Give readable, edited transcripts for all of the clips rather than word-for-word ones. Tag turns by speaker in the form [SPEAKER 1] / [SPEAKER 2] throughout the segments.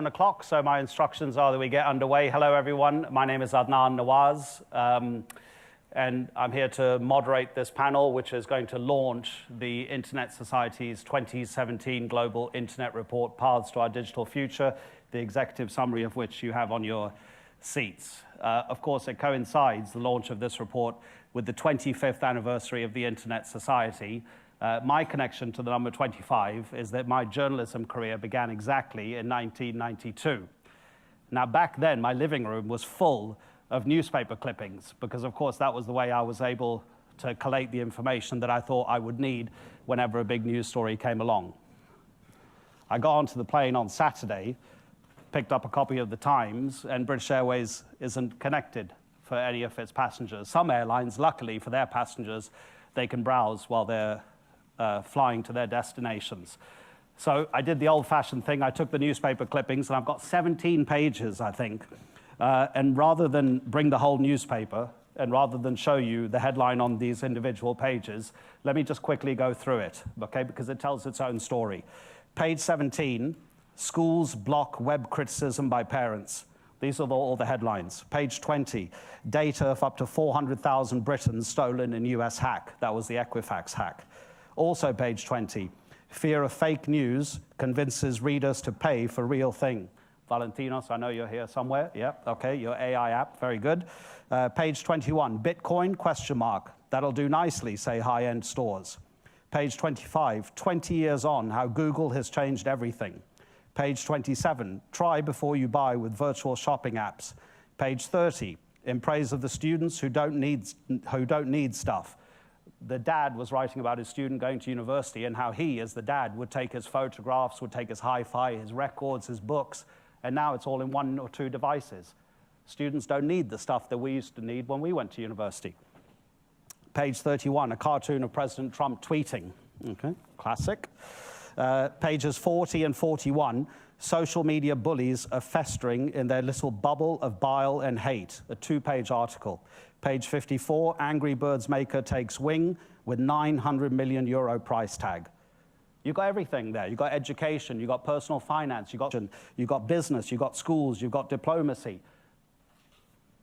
[SPEAKER 1] 11 o'clock, so my instructions are that we get underway. Hello, everyone. My name is Adnan Nawaz, and I'm here to moderate this panel, which is going to launch the Internet Society's 2017 Global Internet Report, Paths to Our Digital Future, the executive summary of which you have on your seats. Of course, it coincides, the launch of this report, with the 25th anniversary of the Internet Society. My connection to the number 25 is that my journalism career began exactly in 1992. Now, back then, my living room was full of newspaper clippings because, of course, that was the way I was able to collate the information that I thought I would need whenever a big news story came along. I got onto the plane on Saturday, picked up a copy of the Times, and British Airways isn't connected for any of its passengers. Some airlines, luckily for their passengers, they can browse while they're flying to their destinations. So I did the old-fashioned thing. I took the newspaper clippings, and I've got 17 pages, I think. And rather than bring the whole newspaper, and rather than show you the headline on these individual pages, let me just quickly go through it, okay, because it tells its own story. Page 17, schools block web criticism by parents. These are all the headlines. Page 20, data of up to 400,000 Britons stolen in US hack. That was the Equifax hack. Also page 20, fear of fake news convinces readers to pay for real thing. Valentinos, I know you're here somewhere. Yep, okay, your AI app, very good. Page 21, Bitcoin, question mark. That'll do nicely, say high-end stores. Page 25, 20 years on, how Google has changed everything. Page 27, try before you buy with virtual shopping apps. Page 30, in praise of the students who don't need stuff. The dad was writing about his student going to university and how he, as the dad, would take his photographs, would take his hi-fi, his records, his books, and now it's all in one or two devices. Students don't need the stuff that we used to need when we went to university. Page 31, a cartoon of President Trump tweeting. Okay, classic. Pages 40 and 41, social media bullies are festering in their little bubble of bile and hate, a two-page article. Page 54, Angry Birds maker takes wing with €900 million price tag. You've got everything there. You've got education, you've got personal finance, you've got business, you've got schools, you've got diplomacy.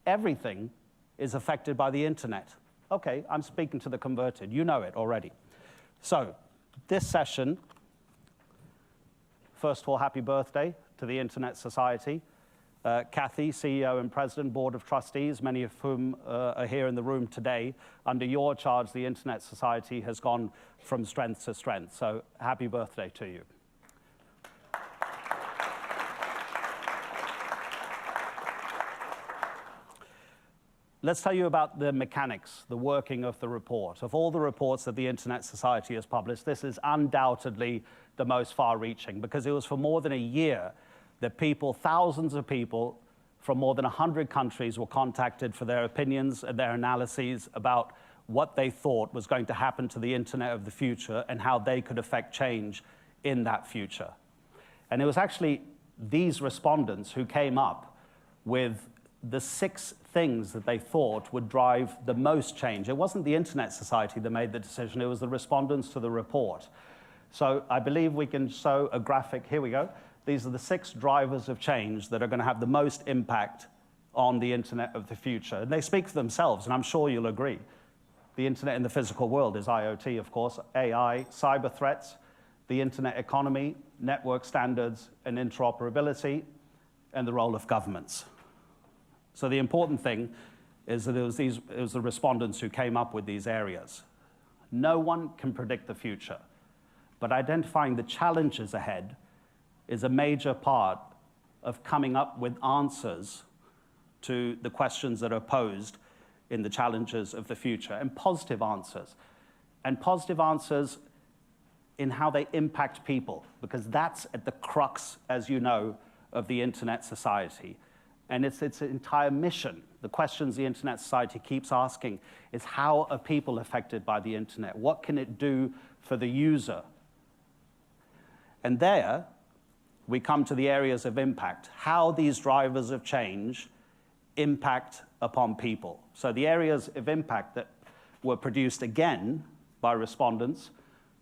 [SPEAKER 1] Everything is affected by the internet. Okay, I'm speaking to the converted. You know it already. So this session, first of all, happy birthday to the Internet Society. Kathy, CEO and President, Board of Trustees, many of whom are here in the room today. Under your charge, the Internet Society has gone from strength to strength. So happy birthday to you. Let's tell you about the mechanics, the working of the report. Of all the reports that the Internet Society has published, this is undoubtedly the most far-reaching because it was for more than a year that people, thousands of people from more than 100 countries were contacted for their opinions and their analyses about what they thought was going to happen to the internet of the future and how they could affect change in that future. And it was actually these respondents who came up with the 6 things that they thought would drive the most change. It wasn't the Internet Society that made the decision, it was the respondents to the report. So I believe we can show a graphic, here we go. These are the 6 drivers of change that are going to have the most impact on the internet of the future. And they speak for themselves, and I'm sure you'll agree. The internet in the physical world is IoT, of course, AI, cyber threats, the internet economy, network standards and interoperability, and the role of governments. So the important thing is that it was the respondents who came up with these areas. No one can predict the future, but identifying the challenges ahead is a major part of coming up with answers to the questions that are posed in the challenges of the future, and positive answers. And positive answers in how they impact people, because that's at the crux, as you know, of the Internet Society. And it's its entire mission. The questions the Internet Society keeps asking is, how are people affected by the internet? What can it do for the user? And there, we come to the areas of impact, how these drivers of change impact upon people. So the areas of impact that were produced again by respondents: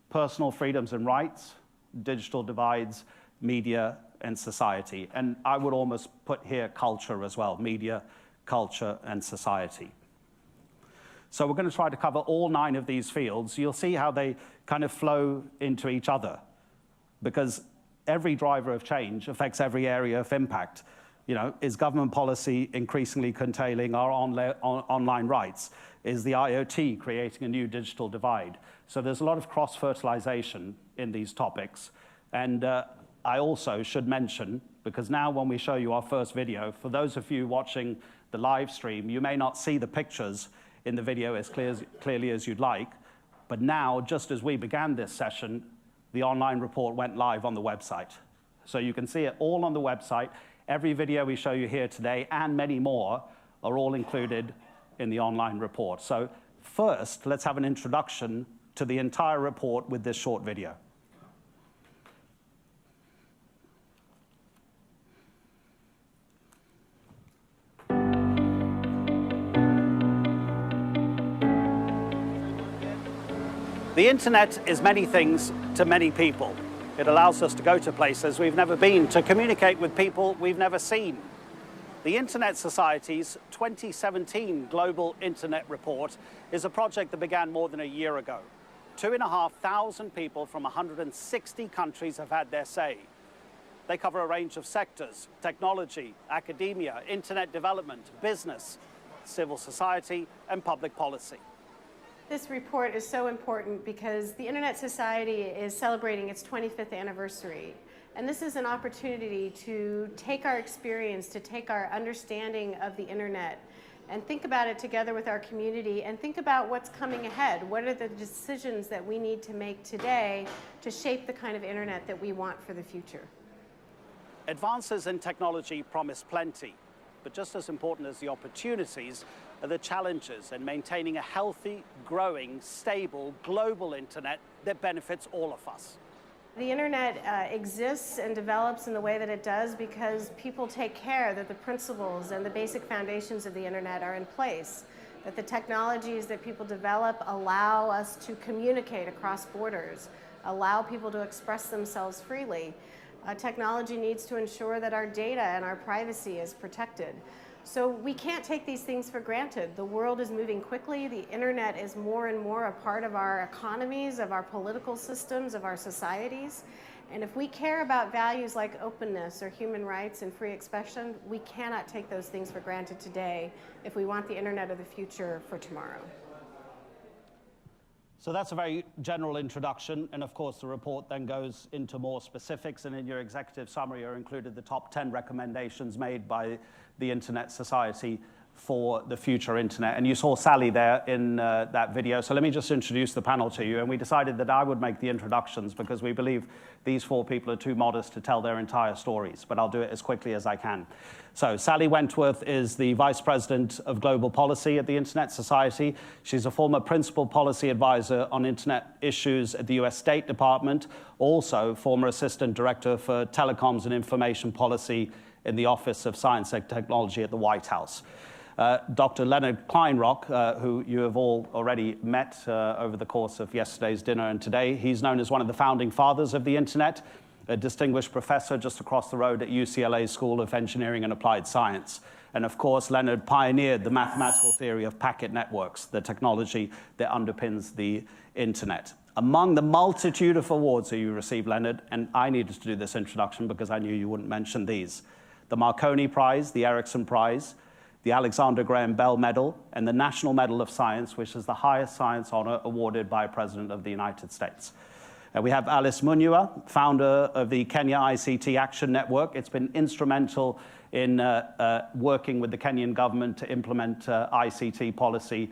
[SPEAKER 1] personal freedoms and rights, digital divides, media and society. And I would almost put here culture as well, media, culture, and society. So we're going to try to cover all 9 of these fields. You'll see how they kind of flow into each other, because every driver of change affects every area of impact. You know, is government policy increasingly curtailing our online rights? Is the IoT creating a new digital divide? So there's a lot of cross-fertilization in these topics. And I also should mention, because now when we show you our first video, for those of you watching the live stream, you may not see the pictures in the video as clearly as you'd like, but now, just as we began this session, the online report went live on the website. So you can see it all on the website. Every video we show you here today, and many more, are all included in the online report. So first, let's have an introduction to the entire report with this short video. The internet is many things to many people. It allows us to go to places we've never been, to communicate with people we've never seen. The Internet Society's 2017 Global Internet Report is a project that began more than a year ago. 2,500 people from 160 countries have had their say. They cover a range of sectors: technology, academia, internet development, business, civil society, and public policy.
[SPEAKER 2] This report is so important because the Internet Society is celebrating its 25th anniversary. And this is an opportunity to take our experience, to take our understanding of the Internet and think about it together with our community and think about what's coming ahead. What are the decisions that we need to make today to shape the kind of Internet that we want for the future?
[SPEAKER 1] Advances in technology promise plenty, but just as important as the opportunities are the challenges in maintaining a healthy, growing, stable, global internet that benefits all of us.
[SPEAKER 2] The internet exists and develops in the way that it does because people take care that the principles and the basic foundations of the internet are in place, that the technologies that people develop allow us to communicate across borders, allow people to express themselves freely. Technology needs to ensure that our data and our privacy is protected. So we can't take these things for granted. The world is moving quickly. The internet is more and more a part of our economies, of our political systems, of our societies. And if we care about values like openness or human rights and free expression, we cannot take those things for granted today if we want the internet of the future for tomorrow.
[SPEAKER 1] So that's a very general introduction, and of course the report then goes into more specifics, and in your executive summary are included the top 10 recommendations made by the Internet Society for the future internet. And you saw Sally there in that video, so let me just introduce the panel to you. And we decided that I would make the introductions because we believe these 4 people are too modest to tell their entire stories, but I'll do it as quickly as I can. So Sally Wentworth is the Vice President of Global Policy at the Internet Society. She's a former Principal Policy Advisor on Internet issues at the US State Department, also former Assistant Director for Telecoms and Information Policy in the Office of Science and Technology at the White House. Dr. Leonard Kleinrock, who you have all already met over the course of yesterday's dinner and today, he's known as one of the founding fathers of the Internet, a distinguished professor just across the road at UCLA School of Engineering and Applied Science. And of course, Leonard pioneered the mathematical theory of packet networks, the technology that underpins the Internet. Among the multitude of awards that you received, Leonard, and I needed to do this introduction because I knew you wouldn't mention these: the Marconi Prize, the Erickson Prize, the Alexander Graham Bell Medal, and the National Medal of Science, which is the highest science honor awarded by a President of the United States. We have Alice Munyua, founder of the Kenya ICT Action Network. It's been instrumental in working with the Kenyan government to implement ICT policy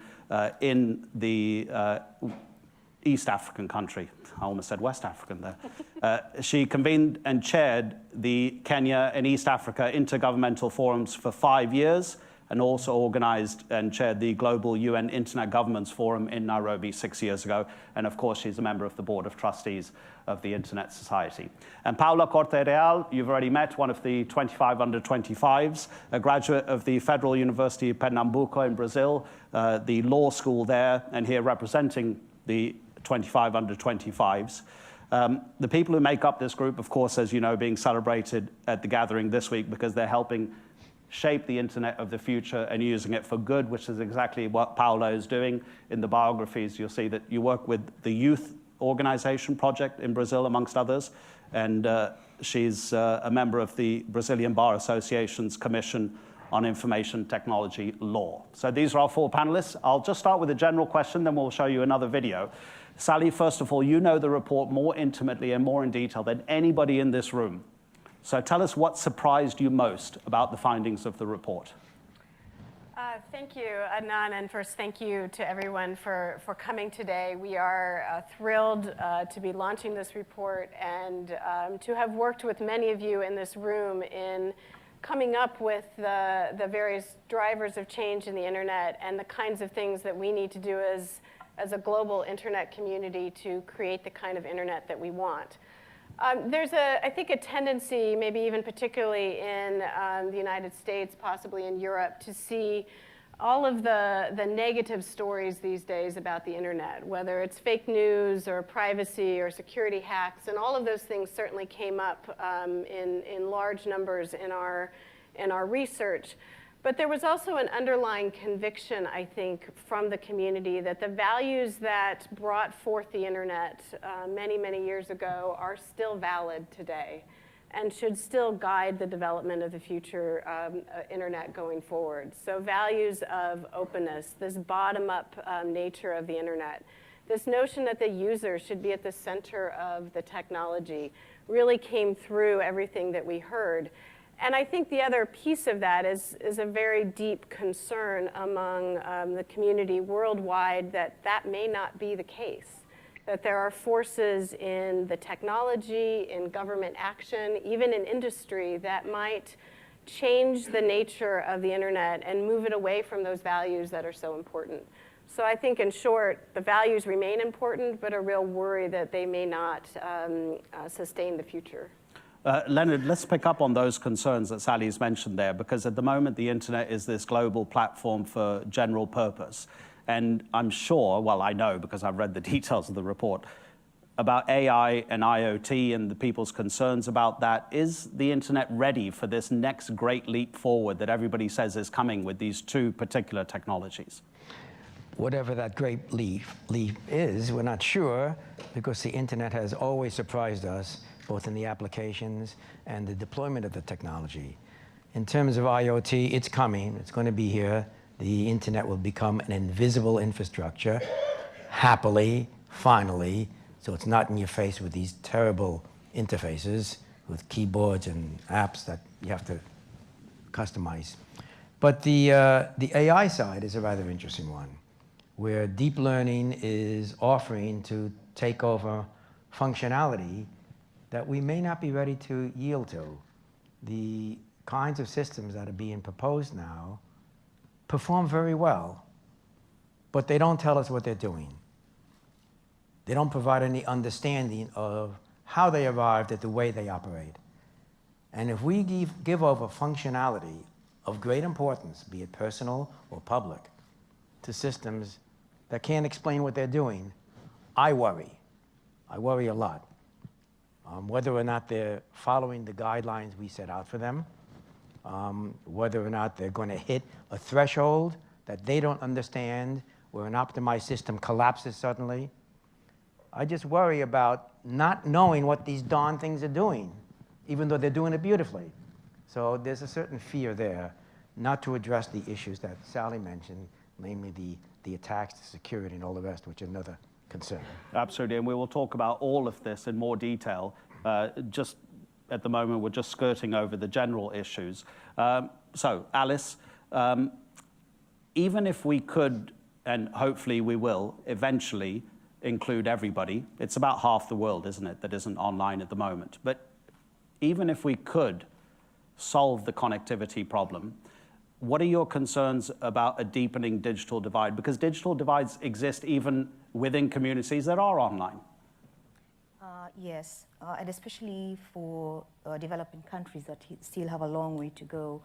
[SPEAKER 1] in the East African country. I almost said West African there. She convened and chaired the Kenya and East Africa Intergovernmental Forums for 5 years, and also organized and chaired the Global UN Internet Governments Forum in Nairobi 6 years ago. And of course, she's a member of the Board of Trustees of the Internet Society. And Paula Côrte, you've already met, one of the 25 under 25s, a graduate of the Federal University of Pernambuco in Brazil, the law school there, and here representing the 25 under 25s. The people who make up this group, of course, as you know, being celebrated at the gathering this week because they're helping shape the internet of the future and using it for good, which is exactly what Paula is doing. In the biographies, you'll see that you work with the Youth Organization Project in Brazil, amongst others, and she's a member of the Brazilian Bar Association's Commission on Information Technology Law. So these are our 4 panelists. I'll just start with a general question, then we'll show you another video. Sally, first of all, you know the report more intimately and more in detail than anybody in this room. So tell us what surprised you most about the findings of the report.
[SPEAKER 2] Thank you, Adnan, and first thank you to everyone for coming today. We are thrilled to be launching this report and to have worked with many of you in this room in coming up with the various drivers of change in the internet and the kinds of things that we need to do as a global internet community to create the kind of internet that we want. There's, I think, a tendency, maybe even particularly in the United States, possibly in Europe, to see all of the negative stories these days about the internet, whether it's fake news or privacy or security hacks, and all of those things certainly came up in large numbers in our research. But there was also an underlying conviction, I think, from the community that the values that brought forth the internet many, many years ago are still valid today and should still guide the development of the future internet going forward. So values of openness, this bottom-up nature of the internet, this notion that the user should be at the center of the technology really came through everything that we heard. And I think the other piece of that is a very deep concern among the community worldwide that may not be the case, that there are forces in the technology, in government action, even in industry that might change the nature of the internet and move it away from those values that are so important. So I think, in short, the values remain important, but a real worry that they may not sustain the future.
[SPEAKER 1] Leonard, let's pick up on those concerns that Sally's mentioned there, because at the moment the internet is this global platform for general purpose. And I'm sure, well, I know because I've read the details of the report, about AI and IoT and the people's concerns about that. Is the internet ready for this next great leap forward that everybody says is coming with these 2 particular technologies?
[SPEAKER 3] Whatever that great leap is, we're not sure, because the internet has always surprised us, both in the applications and the deployment of the technology. In terms of IoT, it's coming. It's going to be here. The internet will become an invisible infrastructure, happily, finally, so it's not in your face with these terrible interfaces with keyboards and apps that you have to customize. But the AI side is a rather interesting one, where deep learning is offering to take over functionality that we may not be ready to yield to. The kinds of systems that are being proposed now perform very well, but they don't tell us what they're doing. They don't provide any understanding of how they arrived at the way they operate. And if we give over functionality of great importance, be it personal or public, to systems that can't explain what they're doing, I worry. I worry a lot. Whether or not they're following the guidelines we set out for them, whether or not they're going to hit a threshold that they don't understand, where an optimized system collapses suddenly. I just worry about not knowing what these darn things are doing, even though they're doing it beautifully. So there's a certain fear there, not to address the issues that Sally mentioned, namely the attacks, the security, and all the rest, which is another concern.
[SPEAKER 1] Absolutely, and we will talk about all of this in more detail. Just at the moment, we're just skirting over the general issues. So, Alice, even if we could, and hopefully we will, eventually include everybody, it's about half the world, isn't it, that isn't online at the moment. But even if we could solve the connectivity problem, what are your concerns about a deepening digital divide? Because digital divides exist even within communities that are online.
[SPEAKER 4] Yes, and especially for developing countries that still have a long way to go,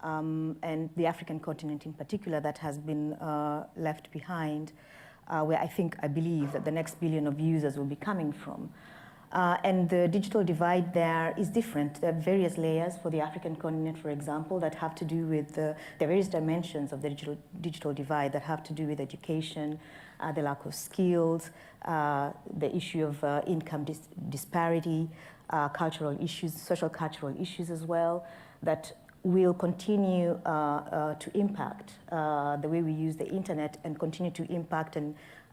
[SPEAKER 4] and the African continent in particular that has been left behind, where I believe that the next billion of users will be coming from. And the digital divide there is different. There are various layers for the African continent, for example, that have to do with the various dimensions of the digital divide that have to do with education, the lack of skills, the issue of income disparity, cultural issues, social cultural issues as well, that will continue to impact the way we use the internet and continue to impact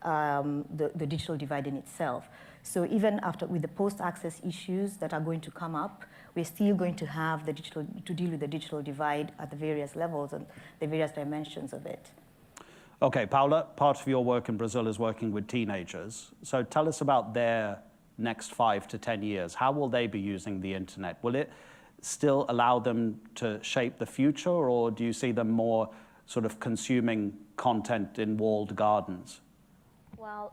[SPEAKER 4] the digital divide in itself. So even after with the post-access issues that are going to come up, we're still going to have to deal with the digital divide at the various levels and the various dimensions of it.
[SPEAKER 1] Okay, Paula, part of your work in Brazil is working with teenagers. So tell us about their next 5 to 10 years. How will they be using the internet? Will it still allow them to shape the future, or do you see them more sort of consuming content in walled gardens?
[SPEAKER 5] Well,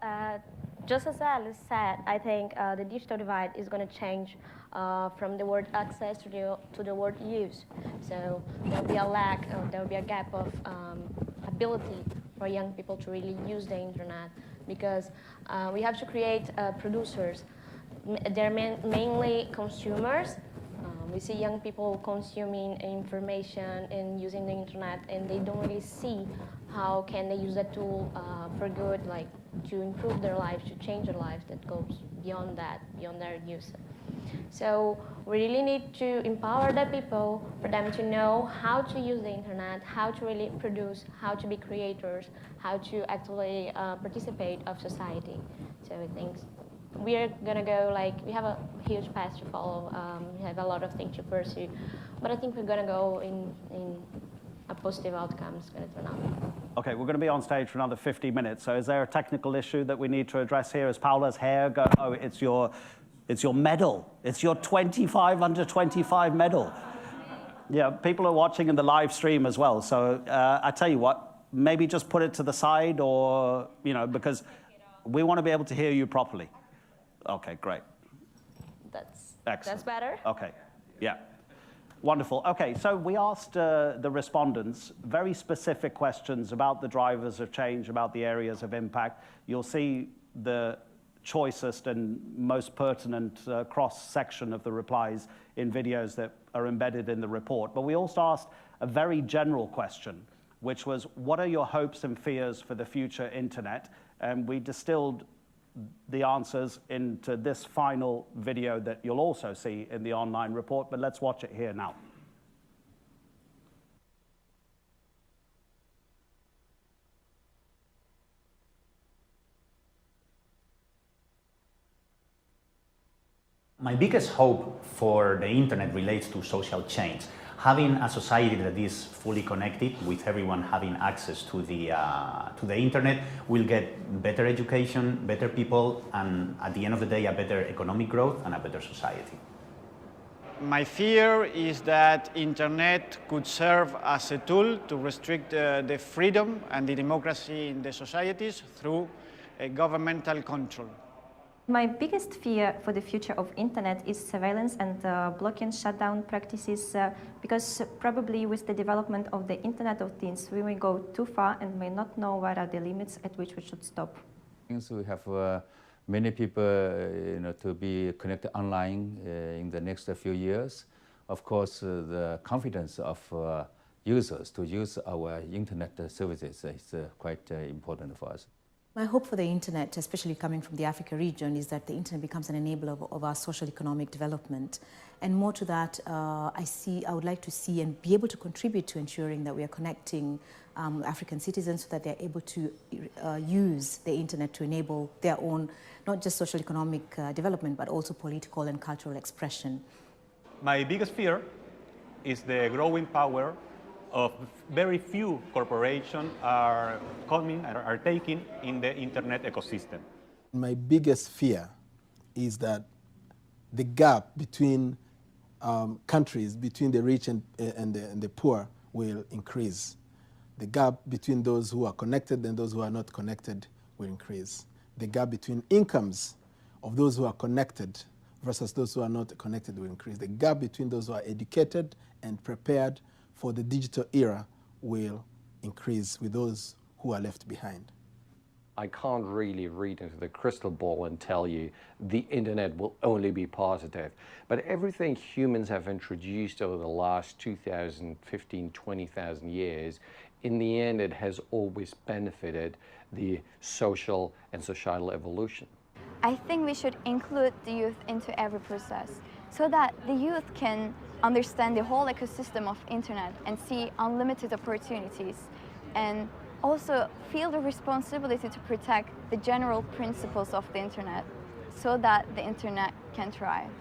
[SPEAKER 5] just as Alice said, I think the digital divide is going to change from the word access to the word use. So there'll be a lack, there'll be a gap of ability for young people to really use the internet, because we have to create producers. They're mainly consumers. We see young people consuming information and using the internet, and they don't really see how can they use that tool for good, like to improve their lives, to change their lives, that goes beyond that, beyond their use. So we really need to empower the people for them to know how to use the internet, how to really produce, how to be creators, how to actually participate of society. So I think we're gonna go, like, we have a huge path to follow, we have a lot of things to pursue, but I think we're gonna go in a positive outcome is gonna turn out.
[SPEAKER 1] Okay, we're gonna be on stage for another 50 minutes, so is there a technical issue that we need to address here? Is Paula's hair go, oh, it's your medal. It's your 25 under 25 medal. Yeah, people are watching in the live stream as well, so I tell you what, maybe just put it to the side, or, you know, because we wanna be able to hear you properly. Okay, great.
[SPEAKER 5] That's
[SPEAKER 1] Excellent.
[SPEAKER 5] That's better.
[SPEAKER 1] Okay, yeah. Wonderful. Okay, so we asked the respondents very specific questions about the drivers of change, about the areas of impact. You'll see the choicest and most pertinent cross-section of the replies in videos that are embedded in the report. But we also asked a very general question, which was, what are your hopes and fears for the future internet? And we distilled the answers into this final video that you'll also see in the online report, but let's watch it here now.
[SPEAKER 6] My biggest hope for the internet relates to social change. Having a society that is fully connected, with everyone having access to the internet, will get better education, better people, and at the end of the day, a better economic growth and a better society.
[SPEAKER 7] My fear is that internet could serve as a tool to restrict the freedom and the democracy in the societies through a governmental control.
[SPEAKER 8] My biggest fear for the future of internet is surveillance and blocking shutdown practices, because probably with the development of the Internet of Things, we may go too far and may not know what are the limits at which we should stop.
[SPEAKER 9] We have many people to be connected online in the next few years. Of course, the confidence of users to use our internet services is quite important for us.
[SPEAKER 10] My hope for the internet, especially coming from the Africa region, is that the internet becomes an enabler of our social economic development. And more to that, I would like to see and be able to contribute to ensuring that we are connecting African citizens so that they're able to use the internet to enable their own, not just social economic development, but also political and cultural expression.
[SPEAKER 11] My biggest fear is the growing power of very few corporations are taking in the internet ecosystem.
[SPEAKER 12] My biggest fear is that the gap between countries, between the rich and the poor, will increase. The gap between those who are connected and those who are not connected will increase. The gap between incomes of those who are connected versus those who are not connected will increase. The gap between those who are educated and prepared for the digital era will increase with those who are left behind.
[SPEAKER 13] I can't really read into the crystal ball and tell you the internet will only be positive. But everything humans have introduced over the last 2,015, 20,000 years, in the end, it has always benefited the social and societal evolution.
[SPEAKER 14] I think we should include the youth into every process so that the youth can understand the whole ecosystem of internet and see unlimited opportunities, and also feel the responsibility to protect the general principles of the internet so that the internet can thrive.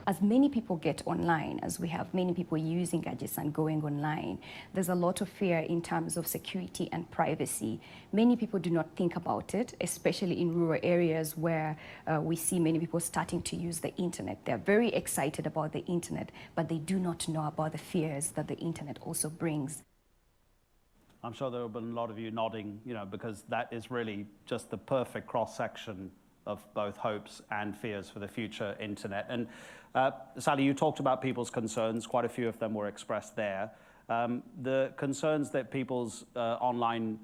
[SPEAKER 15] As many people get online, as we have many people using gadgets and going online, there's a lot of fear in terms of security and privacy. Many people do not think about it, especially in rural areas where we see many people starting to use the internet. They're very excited about the internet, but they do not know about the fears that the internet also brings.
[SPEAKER 1] I'm sure there have been a lot of you nodding, because that is really just the perfect cross-section of both hopes and fears for the future internet. And Sally, you talked about people's concerns. Quite a few of them were expressed there. The concerns that people's online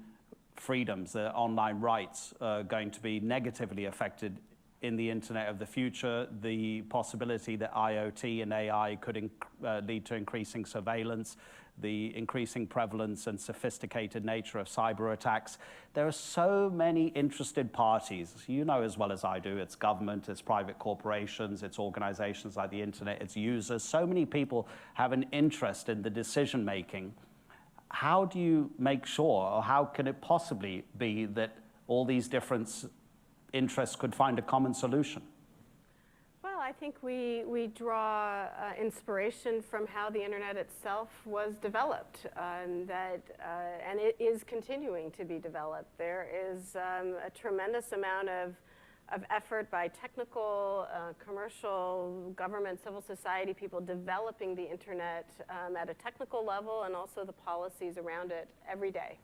[SPEAKER 1] freedoms, their online rights, are going to be negatively affected in the internet of the future, the possibility that IoT and AI could lead to increasing surveillance, the increasing prevalence and sophisticated nature of cyber attacks. There are so many interested parties. You know as well as I do, it's government, it's private corporations, it's organizations like the internet, it's users. So many people have an interest in the decision making. How do you make sure, or how can it possibly be that all these different interests could find a common solution?
[SPEAKER 2] Well, I think we draw inspiration from how the internet itself was developed, and it is continuing to be developed. There is a tremendous amount of effort by technical, commercial, government, civil society people developing the internet at a technical level, and also the policies around it every day.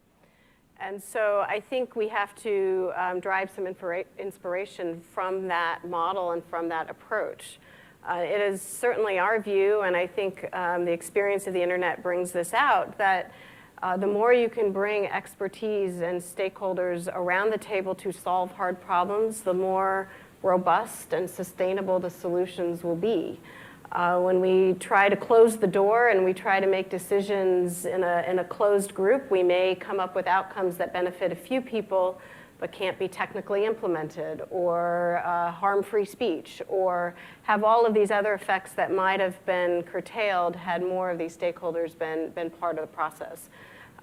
[SPEAKER 2] And so I think we have to drive some inspiration from that model and from that approach. It is certainly our view, and I think the experience of the internet brings this out, that the more you can bring expertise and stakeholders around the table to solve hard problems, the more robust and sustainable the solutions will be. When we try to close the door and we try to make decisions in a closed group, we may come up with outcomes that benefit a few people but can't be technically implemented, or harm free speech, or have all of these other effects that might have been curtailed had more of these stakeholders been part of the process.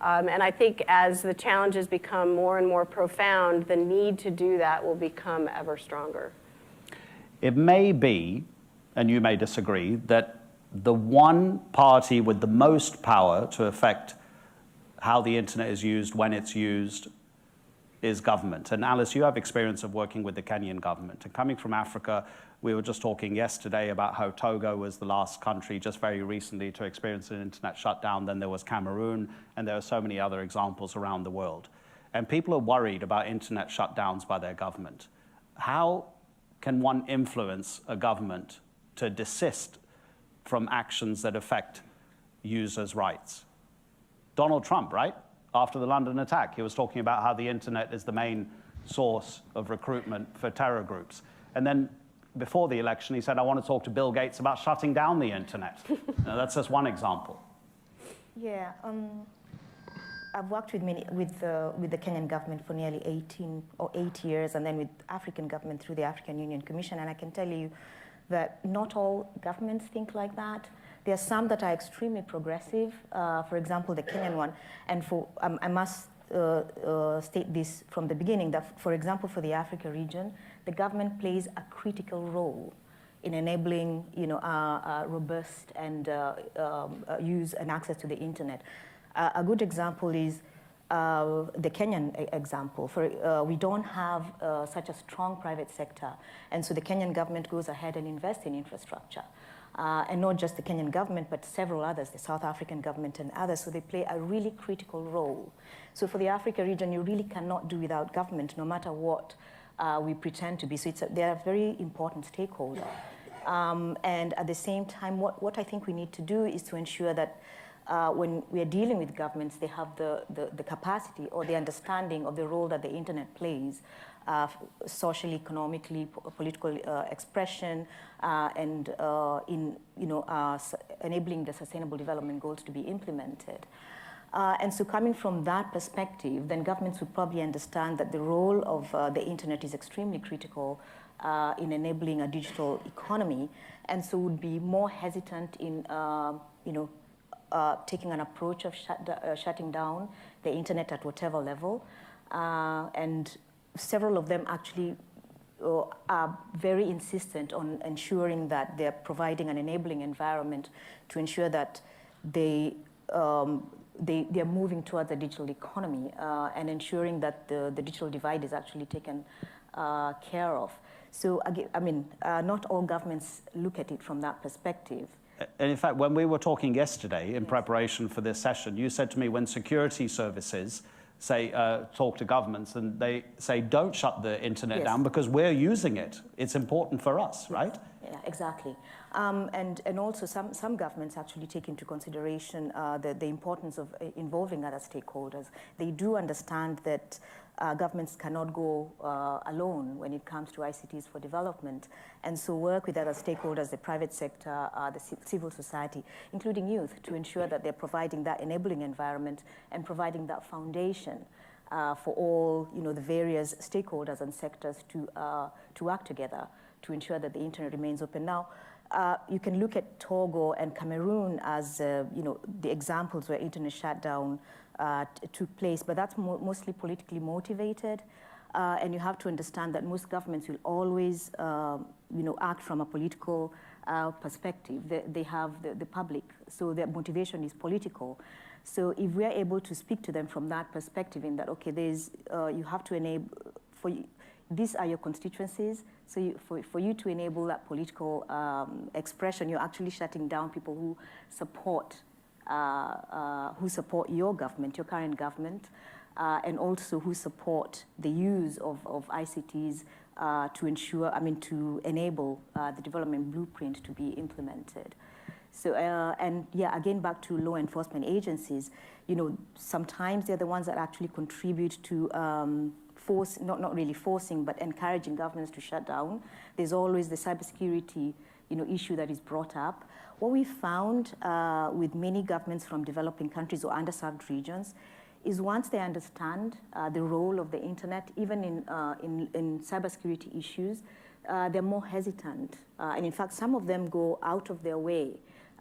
[SPEAKER 2] And I think as the challenges become more and more profound, the need to do that will become ever stronger.
[SPEAKER 1] It may be, and you may disagree, that the one party with the most power to affect how the internet is used, when it's used, is government. And Alice, you have experience of working with the Kenyan government. And coming from Africa, we were just talking yesterday about how Togo was the last country just very recently to experience an internet shutdown. Then there was Cameroon, and there are so many other examples around the world. And people are worried about internet shutdowns by their government. How can one influence a government to desist from actions that affect users' rights? Donald Trump, right? After the London attack, he was talking about how the internet is the main source of recruitment for terror groups. And then before the election, he said, I want to talk to Bill Gates about shutting down the internet. Now, that's just one example.
[SPEAKER 4] Yeah, I've worked with the Kenyan government for nearly 8 years, and then with African government through the African Union Commission, and I can tell you that not all governments think like that. There are some that are extremely progressive, for example, the Kenyan one. And I must state this from the beginning, that, for example, for the Africa region, the government plays a critical role in enabling robust and use and access to the internet. A good example is the Kenyan example. We don't have such a strong private sector, and so the Kenyan government goes ahead and invests in infrastructure. And not just the Kenyan government, but several others, the South African government and others, so they play a really critical role. So for the Africa region, you really cannot do without government, no matter what we pretend to be. So they're a very important stakeholder. And at the same time, what I think we need to do is to ensure that when we are dealing with governments, they have the capacity or the understanding of the role that the internet plays, socially, economically, political expression, and in enabling the Sustainable Development Goals to be implemented. And so coming from that perspective, then governments would probably understand that the role of the internet is extremely critical in enabling a digital economy, and so would be more hesitant in taking an approach of shutting down the internet at whatever level. And several of them actually are very insistent on ensuring that they're providing an enabling environment to ensure that they're moving towards a digital economy and ensuring that the digital divide is actually taken care of. So again, I mean, not all governments look at it from that perspective.
[SPEAKER 1] And in fact, when we were talking yesterday in preparation for this session, you said to me when security services say, talk to governments and they say, don't shut the internet down because we're using it. It's important for us, right?
[SPEAKER 4] Yeah, exactly. And also some governments actually take into consideration the importance of involving other stakeholders. They do understand that governments cannot go alone when it comes to ICTs for development, and so work with other stakeholders, the private sector, the civil society, including youth, to ensure that they're providing that enabling environment and providing that foundation for all the various stakeholders and sectors to work together to ensure that the internet remains open. Now, you can look at Togo and Cameroon as the examples where internet shutdown took place, but that's mostly politically motivated, and you have to understand that most governments will always act from a political perspective. They have the public, so their motivation is political. So if we are able to speak to them from that perspective, in that, okay, you have to enable, these are your constituencies, so for you to enable that political expression, you're actually shutting down people who support your government, your current government, and also who support the use of ICTs to enable the development blueprint to be implemented. So, and yeah, again, back to law enforcement agencies, sometimes they're the ones that actually contribute to not really forcing, but encouraging governments to shut down. There's always the cybersecurity, issue that is brought up. What we found with many governments from developing countries or underserved regions is once they understand the role of the internet, even in cybersecurity issues, they're more hesitant. And in fact, some of them go out of their way.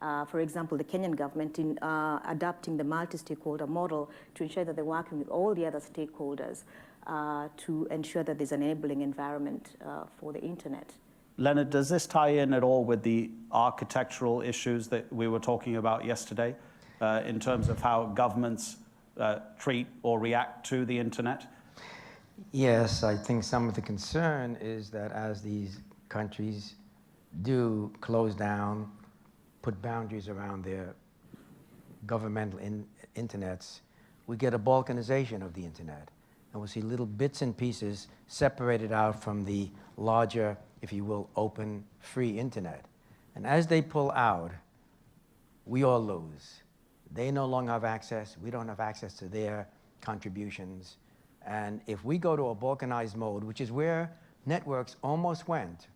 [SPEAKER 4] For example, the Kenyan government in adapting the multi-stakeholder model to ensure that they're working with all the other stakeholders to ensure that there's an enabling environment for the internet.
[SPEAKER 1] Leonard, does this tie in at all with the architectural issues that we were talking about yesterday in terms of how governments treat or react to the internet?
[SPEAKER 3] Yes, I think some of the concern is that as these countries do close down, put boundaries around their governmental internets, we get a balkanization of the internet. And we'll see little bits and pieces separated out from the larger, if you will, open, free internet. And as they pull out, we all lose. They no longer have access. We don't have access to their contributions. And if we go to a balkanized mode, which is where networks almost went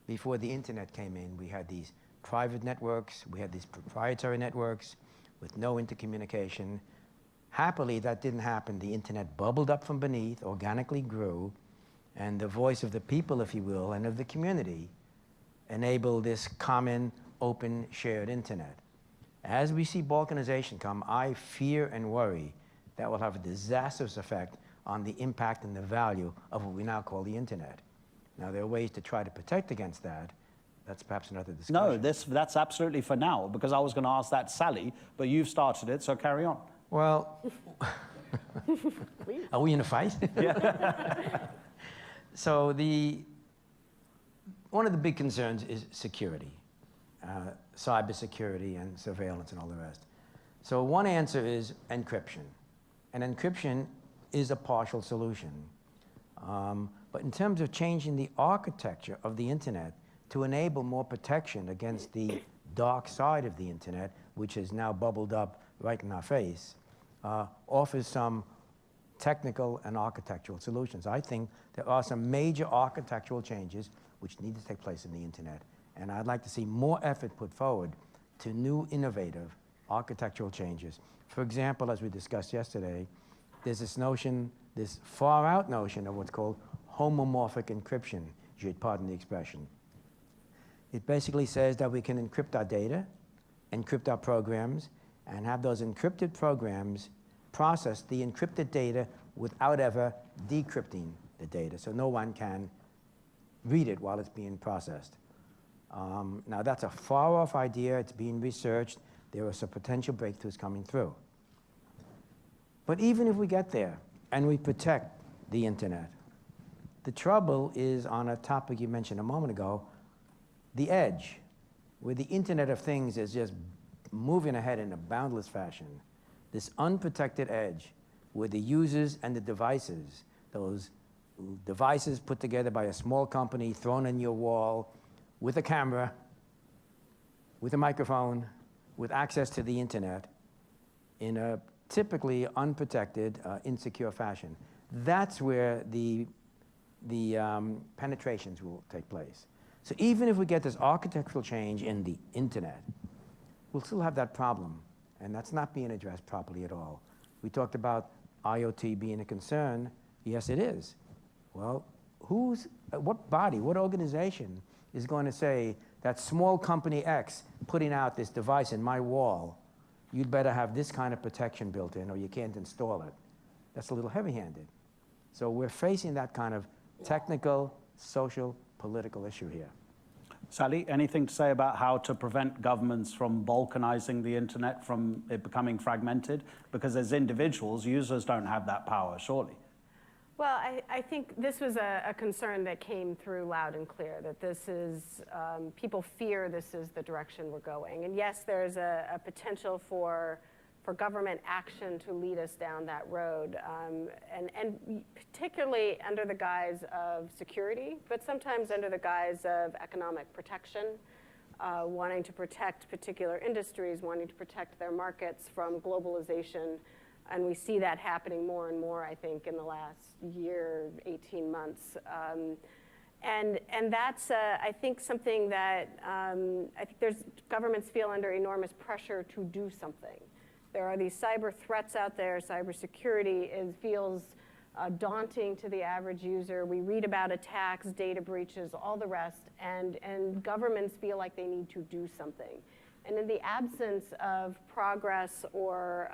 [SPEAKER 3] before the internet came in, we had these private networks, we had these proprietary networks with no intercommunication. Happily, that didn't happen. The internet bubbled up from beneath, organically grew, and the voice of the people, if you will, and of the community enabled this common, open, shared internet. As we see balkanization come, I fear and worry that will have a disastrous effect on the impact and the value of what we now call the internet. Now, there are ways to try to protect against that. That's perhaps another discussion.
[SPEAKER 1] No, that's absolutely for now, because I was going to ask that Sally, but you've started it, so carry on.
[SPEAKER 3] Well, are we in a fight?
[SPEAKER 1] Yeah.
[SPEAKER 3] So one of the big concerns is security, cybersecurity and surveillance and all the rest. So one answer is encryption. And encryption is a partial solution. But in terms of changing the architecture of the internet to enable more protection against the dark side of the internet, which has now bubbled up right in our face, offers some technical and architectural solutions. I think there are some major architectural changes which need to take place in the internet, and I'd like to see more effort put forward to new innovative architectural changes. For example, as we discussed yesterday, there's this notion, this far out notion of what's called homomorphic encryption, if you'd pardon the expression. It basically says that we can encrypt our data, encrypt our programs, and have those encrypted programs process the encrypted data without ever decrypting the data, so no one can read it while it's being processed. Now that's a far off idea, it's being researched, there are some potential breakthroughs coming through. But even if we get there and we protect the internet, the trouble is on a topic you mentioned a moment ago, the edge, where the Internet of Things is just moving ahead in a boundless fashion. This unprotected edge where the users and the devices, those devices put together by a small company thrown on your wall with a camera, with a microphone, with access to the internet in a typically unprotected, insecure fashion. That's where the penetrations will take place. So even if we get this architectural change in the internet, we'll still have that problem. And that's not being addressed properly at all. We talked about IoT being a concern. Yes, it is. Well, what body, what organization is going to say that small company X putting out this device in my wall, you'd better have this kind of protection built in or you can't install it? That's a little heavy-handed. So we're facing that kind of technical, social, political issue here.
[SPEAKER 1] Sally, anything to say about how to prevent governments from balkanizing the internet, from it becoming fragmented? Because as individuals, users don't have that power, surely.
[SPEAKER 2] Well, I think this was a concern that came through loud and clear, that this is, people fear this is the direction we're going. And yes, there's a potential for government action to lead us down that road, and particularly under the guise of security, but sometimes under the guise of economic protection, wanting to protect particular industries, wanting to protect their markets from globalization. And we see that happening more and more, I think, in the last year, 18 months. And that's, I think, something that I think governments feel under enormous pressure to do something. There are these cyber threats out there. Cybersecurity feels daunting to the average user. We read about attacks, data breaches, all the rest, and governments feel like they need to do something. And in the absence of progress or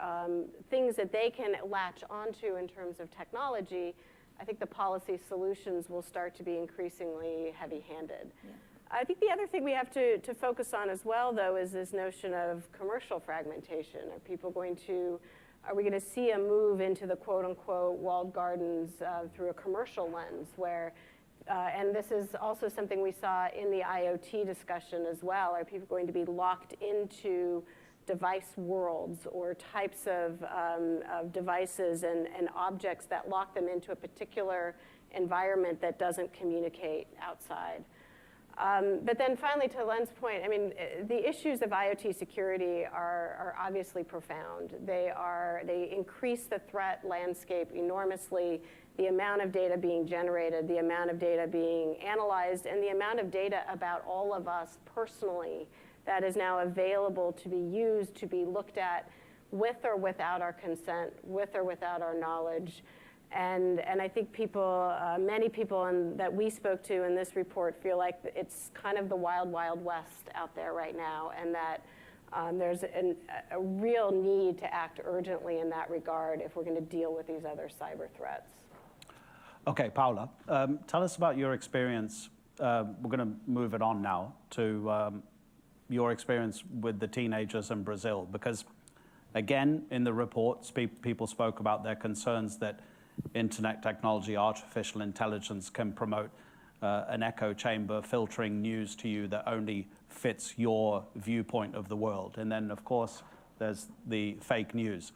[SPEAKER 2] things that they can latch onto in terms of technology, I think the policy solutions will start to be increasingly heavy-handed. Yeah. I think the other thing we have to focus on as well, though, is this notion of commercial fragmentation. Are we going to see a move into the quote-unquote walled gardens through a commercial lens where, and this is also something we saw in the IoT discussion as well, are people going to be locked into device worlds or types of devices and objects that lock them into a particular environment that doesn't communicate outside? But then finally, to Len's point, I mean, the issues of IoT security are obviously profound. They increase the threat landscape enormously, the amount of data being generated, the amount of data being analyzed, and the amount of data about all of us personally that is now available to be used, to be looked at with or without our consent, with or without our knowledge. And I think many people that we spoke to in this report feel like it's kind of the wild, wild west out there right now, and that there's a real need to act urgently in that regard if we're going to deal with these other cyber threats.
[SPEAKER 1] Okay, Paula, tell us about your experience. We're going to move it on now to your experience with the teenagers in Brazil, because again, in the reports, people spoke about their concerns that internet technology, artificial intelligence can promote an echo chamber, filtering news to you that only fits your viewpoint of the world. And then, of course, there's the fake news.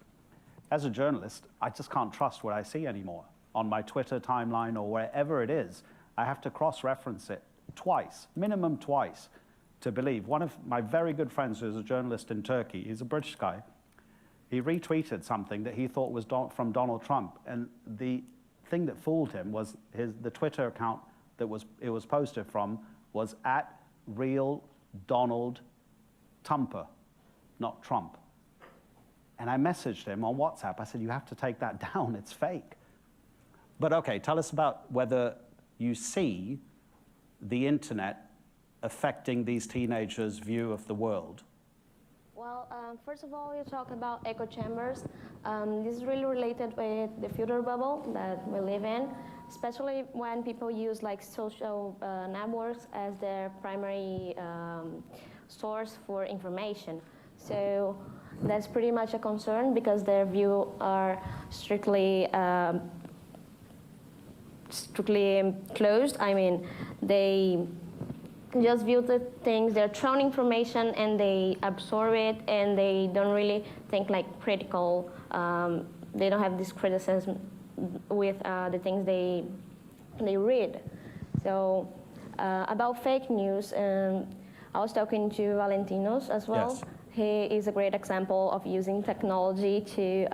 [SPEAKER 1] As a journalist, I just can't trust what I see anymore. On my Twitter timeline or wherever it is, I have to cross-reference it twice, minimum twice, to believe. One of my very good friends who's a journalist in Turkey, he's a British guy, he retweeted something that he thought was from Donald Trump. And the thing that fooled him was the Twitter account that it was posted from was @RealDonaldTumper, not Trump. And I messaged him on WhatsApp. I said, you have to take that down. It's fake. But OK, tell us about whether you see the internet affecting these teenagers' view of the world.
[SPEAKER 5] Well, first of all, you talk about echo chambers. This is really related with the filter bubble that we live in, especially when people use like social networks as their primary source for information. So that's pretty much a concern because their views are strictly closed. I mean, they just view the things, they're thrown information and they absorb it and they don't really think like critical. They don't have this criticism with the things they read. So about fake news, I was talking to Valentinos as well.
[SPEAKER 1] Yes.
[SPEAKER 5] He is a great example of using technology to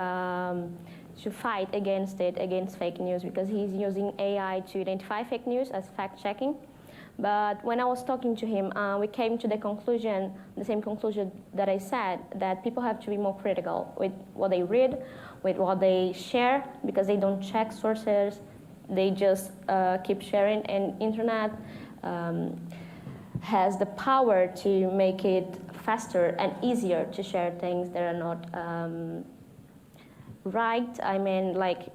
[SPEAKER 5] fight against fake news, because he's using AI to identify fake news as fact-checking. But when I was talking to him, we came to the same conclusion that I said, that people have to be more critical with what they read, with what they share, because they don't check sources, they just keep sharing, and internet has the power to make it faster and easier to share things that are not right. I mean, like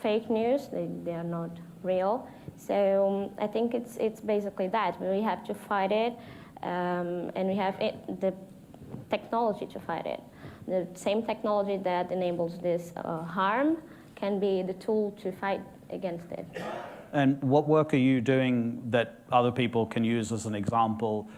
[SPEAKER 5] fake news, they are not real. So I think it's basically that. We have to fight it, and we have the technology to fight it. The same technology that enables this harm can be the tool to fight against it.
[SPEAKER 1] And what work are you doing that other people can use as an example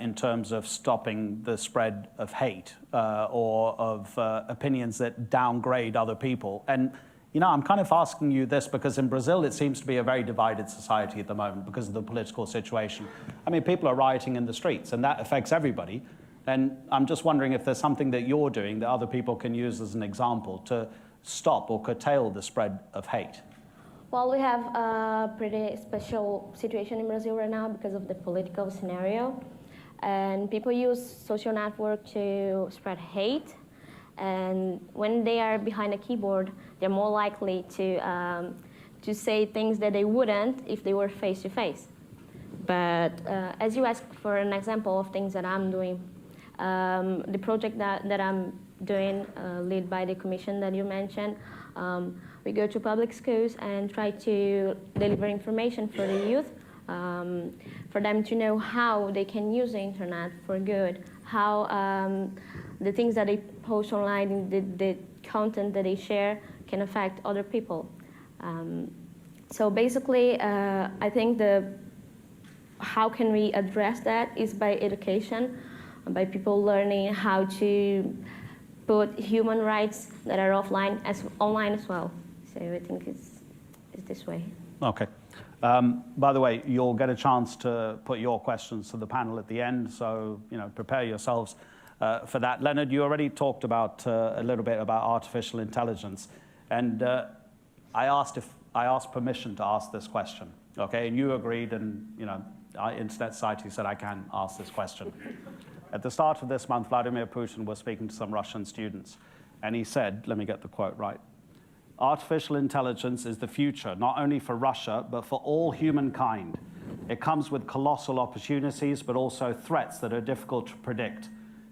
[SPEAKER 1] in terms of stopping the spread of hate or of opinions that downgrade other people? And you know, I'm kind of asking you this because in Brazil, it seems to be a very divided society at the moment because of the political situation. I mean, people are rioting in the streets, and that affects everybody. And I'm just wondering if there's something that you're doing that other people can use as an example to stop or curtail the spread of hate.
[SPEAKER 5] Well, we have a pretty special situation in Brazil right now because of the political scenario. And people use social network to spread hate. And when they are behind a keyboard, they're more likely to say things that they wouldn't if they were face to face. But as you asked for an example of things that I'm doing, the project that I'm doing, led by the commission that you mentioned, we go to public schools and try to deliver information for the youth, for them to know how they can use the internet for good, how the things that they post online, the content that they share can affect other people. So basically, I think how can we address that is by education, by people learning how to put human rights that are offline as online as well. So I think it's this way.
[SPEAKER 1] Okay. By the way, you'll get a chance to put your questions to the panel at the end, so prepare yourselves for that. Leonard, you already talked about a little bit about artificial intelligence, and I asked permission to ask this question. Okay, and you agreed, and our Internet Society said I can ask this question. At the start of this month, Vladimir Putin was speaking to some Russian students, and he said, let me get the quote right, "Artificial intelligence is the future, not only for Russia, but for all humankind. It comes with colossal opportunities, but also threats that are difficult to predict.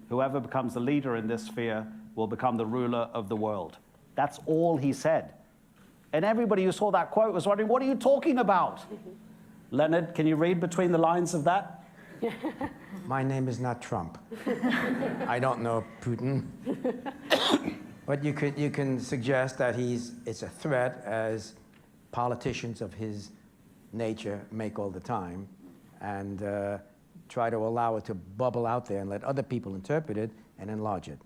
[SPEAKER 1] Whoever becomes the leader in this sphere will become the ruler of the world." That's all he said. And everybody who saw that quote was wondering, what are you talking about? Leonard, can you read between the lines of that?
[SPEAKER 3] My name is not Trump. I don't know Putin. But you can suggest that it's a threat, as politicians of his nature make all the time, and try to allow it to bubble out there and let other people interpret it and enlarge it.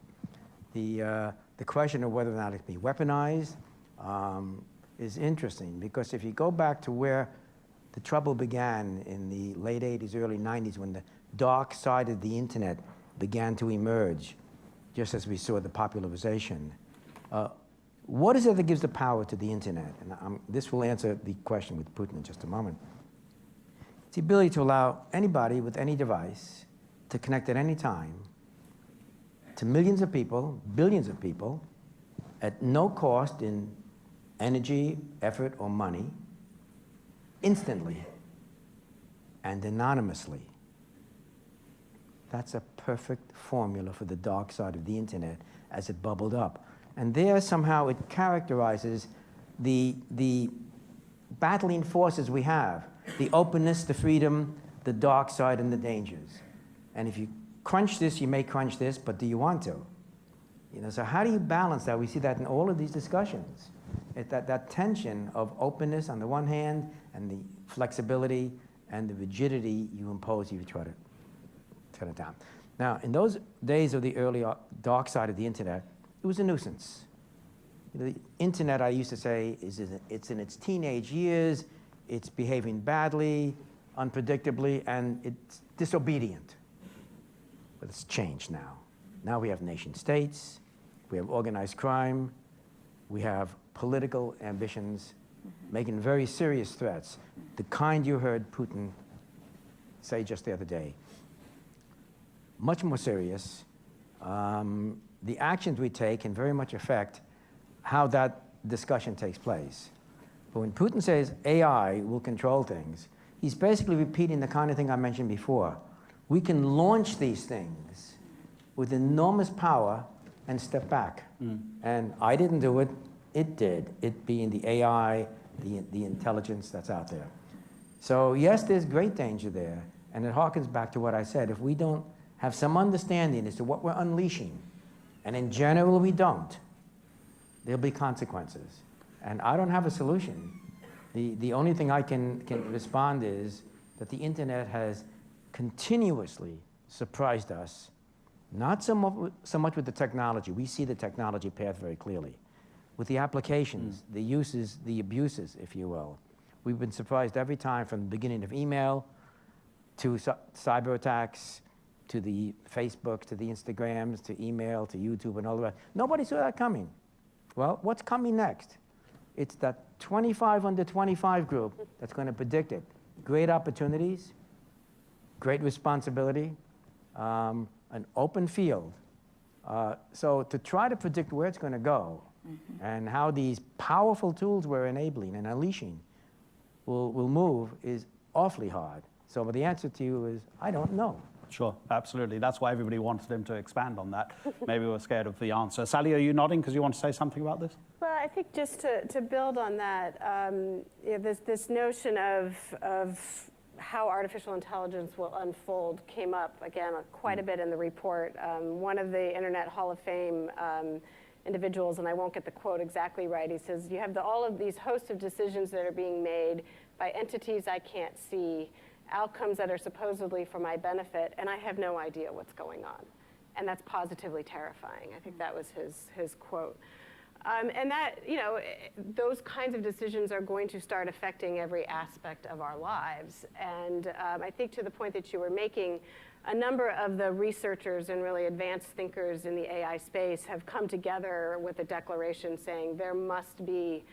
[SPEAKER 3] The question of whether or not it can be weaponized is interesting, because if you go back to where the trouble began in the late 80s, early 90s, when the dark side of the internet began to emerge, just as we saw the popularization. What is it that gives the power to the internet? And this will answer the question with Putin in just a moment. It's the ability to allow anybody with any device to connect at any time to millions of people, billions of people, at no cost in energy, effort, or money, instantly and anonymously. That's a perfect formula for the dark side of the internet as it bubbled up. And there somehow it characterizes the battling forces we have, the openness, the freedom, the dark side, and the dangers. And if you crunch this, you may crunch this, but do you want to? You know, so how do you balance that? We see that in all of these discussions. That tension of openness on the one hand, and the flexibility and the rigidity you impose if you try to turn it down. Now, in those days of the early dark side of the internet, it was a nuisance. You know, the internet, I used to say, it's in its teenage years, it's behaving badly, unpredictably, and it's disobedient. But it's changed now. Now we have nation states, we have organized crime, we have political ambitions making very serious threats, the kind you heard Putin say just the other day. Much more serious. The actions we take can very much affect how that discussion takes place. But when Putin says AI will control things, he's basically repeating the kind of thing I mentioned before. We can launch these things with enormous power and step back. And I didn't do it, it did, it being the AI, the intelligence that's out there. So yes, there's great danger there, and it harkens back to what I said. If we don't have some understanding as to what we're unleashing, and in general we don't, there'll be consequences. And I don't have a solution. The only thing I can respond is that the internet has continuously surprised us, not so much with the technology. We see the technology path very clearly. With the applications, the uses, the abuses, if you will. We've been surprised every time, from the beginning of email to cyber attacks, to the Facebook, to the Instagrams, to email, to YouTube, and all of that. Nobody saw that coming. Well, what's coming next? It's that 25 under 25 group that's going to predict it. Great opportunities, great responsibility, an open field. So to try to predict where it's going to go, and how these powerful tools we're enabling and unleashing will move is awfully hard. So the answer to you is, I don't know.
[SPEAKER 1] Sure, absolutely. That's why everybody wanted him to expand on that. Maybe we're scared of the answer. Sally, are you nodding because you want to say something about this?
[SPEAKER 2] Well, I think just to build on that, you know, this notion of how artificial intelligence will unfold came up, again, quite a bit in the report. One of the Internet Hall of Fame individuals, and I won't get the quote exactly right, he says, you have all of these hosts of decisions that are being made by entities I can't see, outcomes that are supposedly for my benefit, and I have no idea what's going on. And that's positively terrifying. I think that was his quote. And that, you know, those kinds of decisions are going to start affecting every aspect of our lives. And I think to the point that you were making, a number of the researchers and really advanced thinkers in the AI space have come together with a declaration saying there must be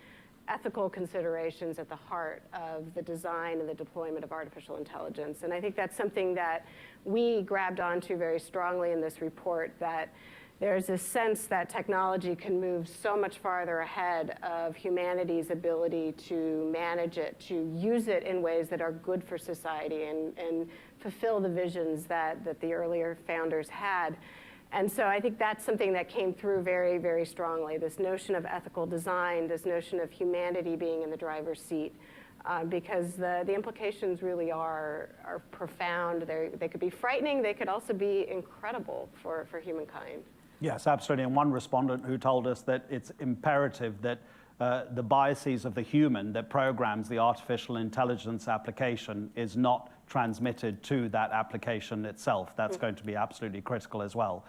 [SPEAKER 2] ethical considerations at the heart of the design and the deployment of artificial intelligence. And I think that's something that we grabbed onto very strongly in this report, that there's a sense that technology can move so much farther ahead of humanity's ability to manage it, to use it in ways that are good for society and fulfill the visions that the earlier founders had. And so I think that's something that came through very, very strongly, this notion of ethical design, this notion of humanity being in the driver's seat, because the implications really are profound. They could be frightening. They could also be incredible for humankind.
[SPEAKER 1] Yes, absolutely. And one respondent who told us that it's imperative that the biases of the human that programs the artificial intelligence application is not transmitted to that application itself. That's going to be absolutely critical as well.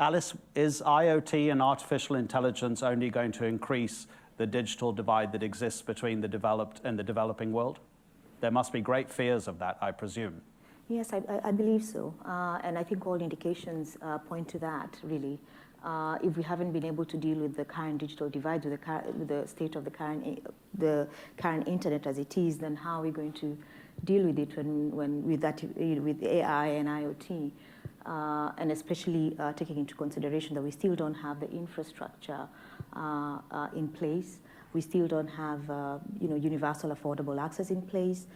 [SPEAKER 1] Alice, is IoT and artificial intelligence only going to increase the digital divide that exists between the developed and the developing world? There must be great fears of that, I presume.
[SPEAKER 4] Yes, I believe so. And I think all indications point to that, really. If we haven't been able to deal with the current digital divide, with the state of the current internet as it is, then how are we going to deal with it with AI and IoT? And especially taking into consideration that we still don't have the infrastructure in place. We still don't have universal affordable access in place.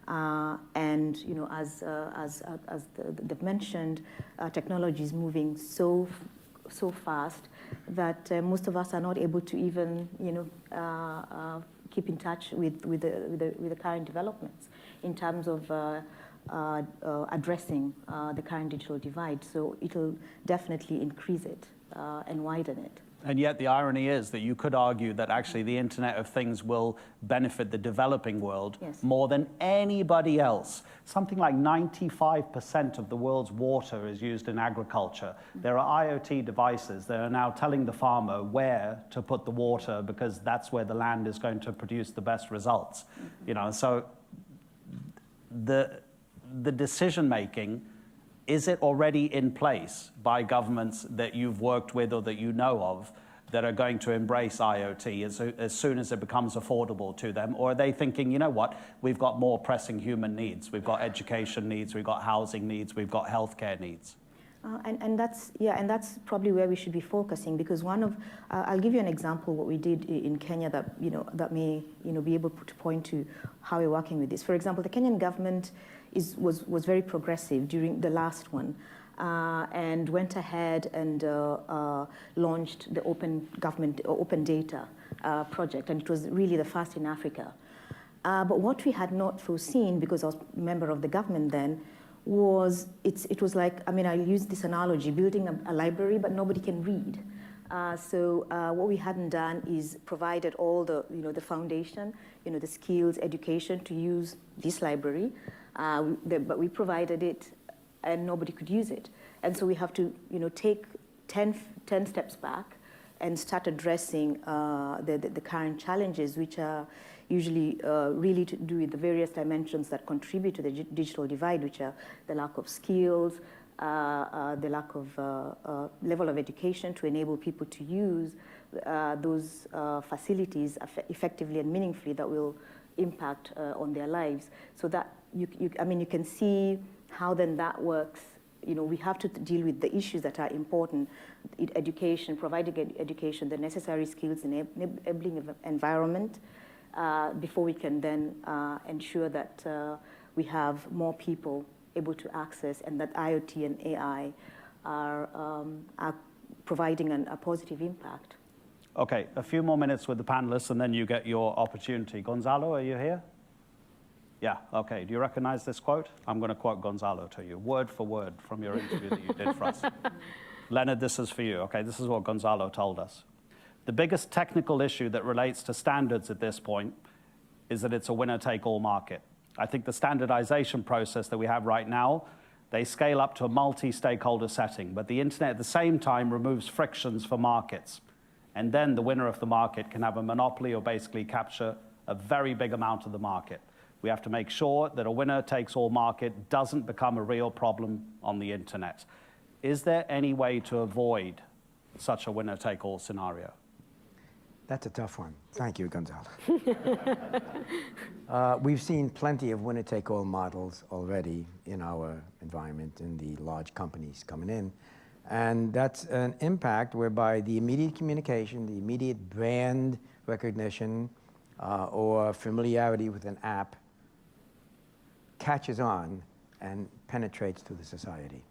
[SPEAKER 4] And as they've mentioned, technology is moving so fast that most of us are not able to even keep in touch with the current developments in terms of addressing the current digital divide. So it'll definitely increase it and widen it.
[SPEAKER 1] And yet the irony is that you could argue that actually the Internet of Things will benefit the developing world more than anybody else. Something like 95% of the world's water is used in agriculture. There are IoT devices that are now telling the farmer where to put the water because that's where the land is going to produce the best results. So the decision making, is it already in place by governments that you've worked with or that you know of that are going to embrace IoT as soon as it becomes affordable to them? Or are they thinking, you know what, we've got more pressing human needs. We've got education needs, we've got housing needs, we've got healthcare needs.
[SPEAKER 4] And that's probably where we should be focusing, because I'll give you an example what we did in Kenya that may be able to point to how we're working with this. For example, the Kenyan government was very progressive during the last one and went ahead and launched the open data project, and it was really the first in Africa. But what we had not foreseen, because I was a member of the government then, was it was like, I use this analogy, building a library, but nobody can read. So what we hadn't done is provided all the foundation, the skills, education to use this library, but we provided it and nobody could use it. And so we have to take 10 steps back and start addressing the current challenges, which are usually really to do with the various dimensions that contribute to the digital divide, which are the lack of skills, the lack of level of education to enable people to use those facilities effectively and meaningfully that will impact on their lives. So that you can see how then that works. We have to deal with the issues that are important: education, providing education, the necessary skills, enabling environment, before we can then ensure that we have more people able to access, and that IoT and AI are providing a positive impact.
[SPEAKER 1] Okay, a few more minutes with the panelists and then you get your opportunity. Gonzalo, are you here? Yeah, okay. Do you recognize this quote? I'm going to quote Gonzalo to you, word for word from your interview that you did for us. Leonard, this is for you. Okay, this is what Gonzalo told us. The biggest technical issue that relates to standards at this point is that it's a winner-take-all market. I think the standardization process that we have right now, they scale up to a multi-stakeholder setting, but the internet at the same time removes frictions for markets. And then the winner of the market can have a monopoly or basically capture a very big amount of the market. We have to make sure that a winner-takes-all market doesn't become a real problem on the internet. Is there any way to avoid such a winner-take-all scenario?
[SPEAKER 3] That's a tough one. Thank you, Gonzalo. We've seen plenty of winner-take-all models already in our environment, in the large companies coming in. And that's an impact whereby the immediate communication, the immediate brand recognition, or familiarity with an app catches on and penetrates through the society.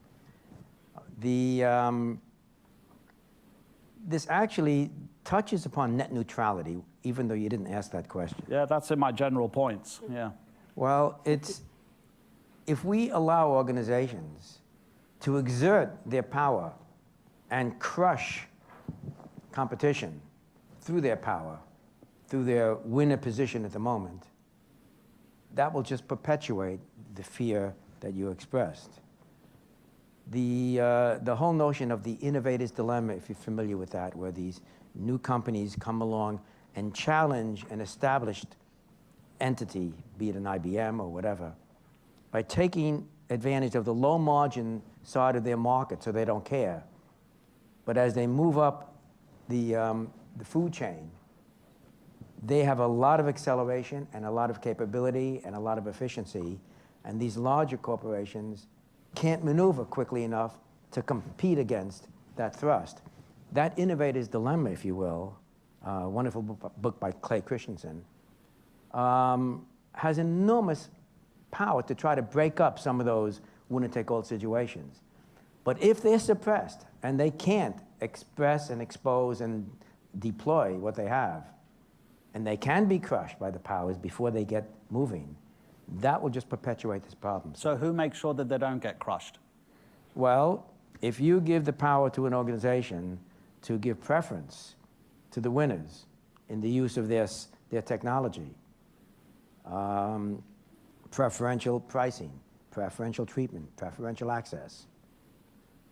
[SPEAKER 3] This actually touches upon net neutrality, even though you didn't ask that question.
[SPEAKER 1] Yeah, that's in my general points, yeah.
[SPEAKER 3] Well, if we allow organizations to exert their power and crush competition through their power, through their winner position at the moment, that will just perpetuate the fear that you expressed. The whole notion of the innovator's dilemma, if you're familiar with that, where these new companies come along and challenge an established entity, be it an IBM or whatever, by taking advantage of the low margin side of their market, so they don't care. But as they move up the food chain, they have a lot of acceleration and a lot of capability and a lot of efficiency, and these larger corporations can't maneuver quickly enough to compete against that thrust. That innovator's dilemma, if you will, a wonderful book by Clay Christensen, has enormous power to try to break up some of those winner-take-all situations. But if they're suppressed and they can't express and expose and deploy what they have, and they can be crushed by the powers before they get moving, that will just perpetuate this problem.
[SPEAKER 1] So who makes sure that they don't get crushed?
[SPEAKER 3] Well, if you give the power to an organization to give preference to the winners in the use of their technology, preferential pricing, preferential treatment, preferential access.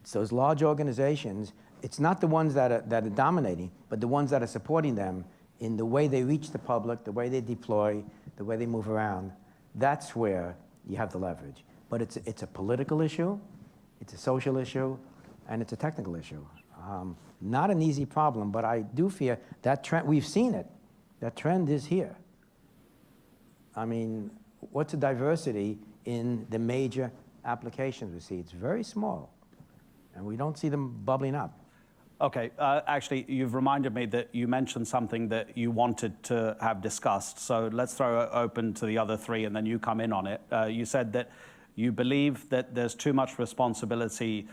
[SPEAKER 3] It's those large organizations, it's not the ones that are dominating, but the ones that are supporting them in the way they reach the public, the way they deploy, the way they move around. That's where you have the leverage. But it's a political issue, it's a social issue, and it's a technical issue. Not an easy problem, but I do fear that trend, we've seen it, that trend is here. I mean, what's the diversity in the major applications we see? It's very small, and we don't see them bubbling up.
[SPEAKER 1] Okay, actually, you've reminded me that you mentioned something that you wanted to have discussed, so let's throw it open to the other three and then you come in on it. You said that you believe that there's too much responsibility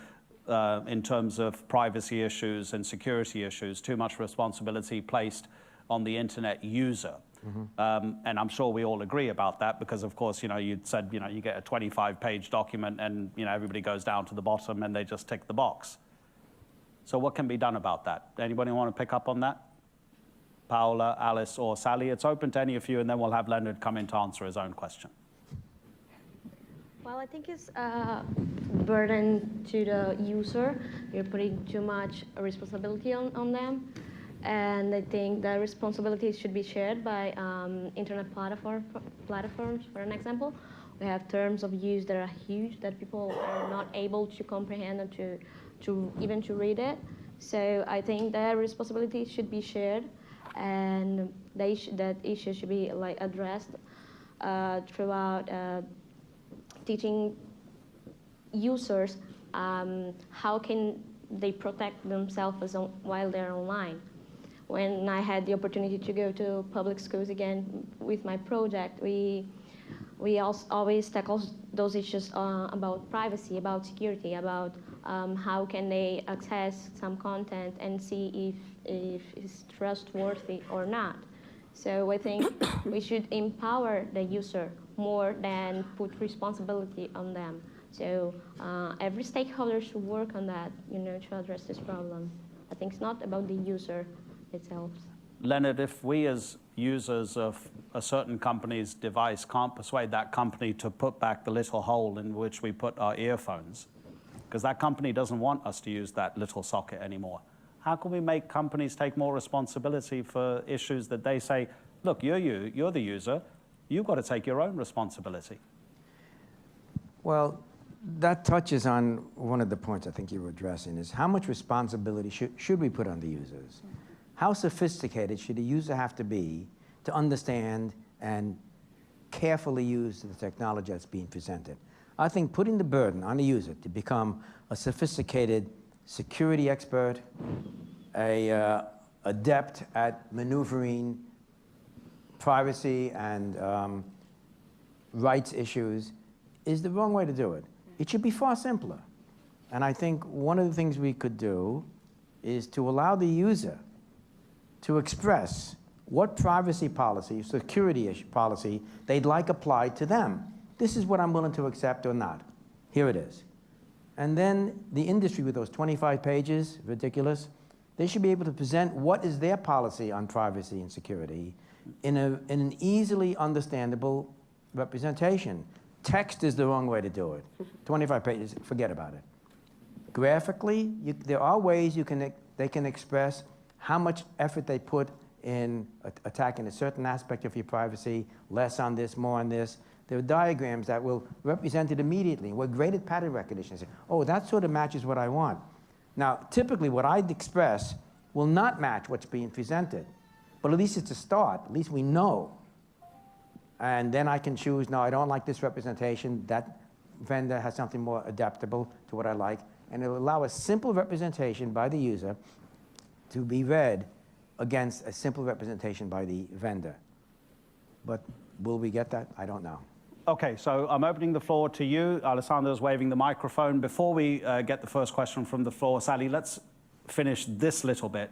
[SPEAKER 1] in terms of privacy issues and security issues, too much responsibility placed on the internet user. Mm-hmm. And I'm sure we all agree about that because, of course, you said, you get a 25-page document and, everybody goes down to the bottom and they just tick the box. So what can be done about that? Anybody want to pick up on that? Paula, Alice, or Sally? It's open to any of you, and then we'll have Leonard come in to answer his own question.
[SPEAKER 5] Well, I think it's a burden to the user. You're putting too much responsibility on them. And I think the responsibility should be shared by internet platforms, for an example. We have terms of use that are huge that people are not able to comprehend and to even read it. So I think that responsibility should be shared, and that issue should be addressed throughout teaching users how can they protect themselves while they're online. When I had the opportunity to go to public schools again with my project, we always tackle those issues about privacy, about security, about how can they access some content and see if it's trustworthy or not. So I think we should empower the user more than put responsibility on them. So every stakeholder should work on that, to address this problem. I think it's not about the user itself.
[SPEAKER 1] Leonard, if we as users of a certain company's device can't persuade that company to put back the little hole in which we put our earphones, because that company doesn't want us to use that little socket anymore, how can we make companies take more responsibility for issues that they say, look, you're the user, you've got to take your own responsibility?
[SPEAKER 3] Well, that touches on one of the points I think you were addressing, is how much responsibility should we put on the users? How sophisticated should a user have to be to understand and carefully use the technology that's being presented? I think putting the burden on the user to become a sophisticated security expert, a adept at maneuvering privacy and rights issues is the wrong way to do it. It should be far simpler. And I think one of the things we could do is to allow the user to express what privacy policy, security policy they'd like applied to them. This is what I'm willing to accept or not. Here it is. And then the industry with those 25 pages, ridiculous, they should be able to present what is their policy on privacy and security in an easily understandable representation. Text is the wrong way to do it. 25 pages, forget about it. Graphically, there are ways they can express how much effort they put in attacking a certain aspect of your privacy, less on this, more on this. There are diagrams that will represent it immediately. We're great at pattern recognition. Say, oh, that sort of matches what I want. Now, typically what I'd express will not match what's being presented. But at least it's a start. At least we know. And then I can choose, no, I don't like this representation. That vendor has something more adaptable to what I like. And it'll allow a simple representation by the user to be read against a simple representation by the vendor. But will we get that? I don't know.
[SPEAKER 1] Okay, so I'm opening the floor to you. Alessandro's waving the microphone. Before we get the first question from the floor, Sally, let's finish this little bit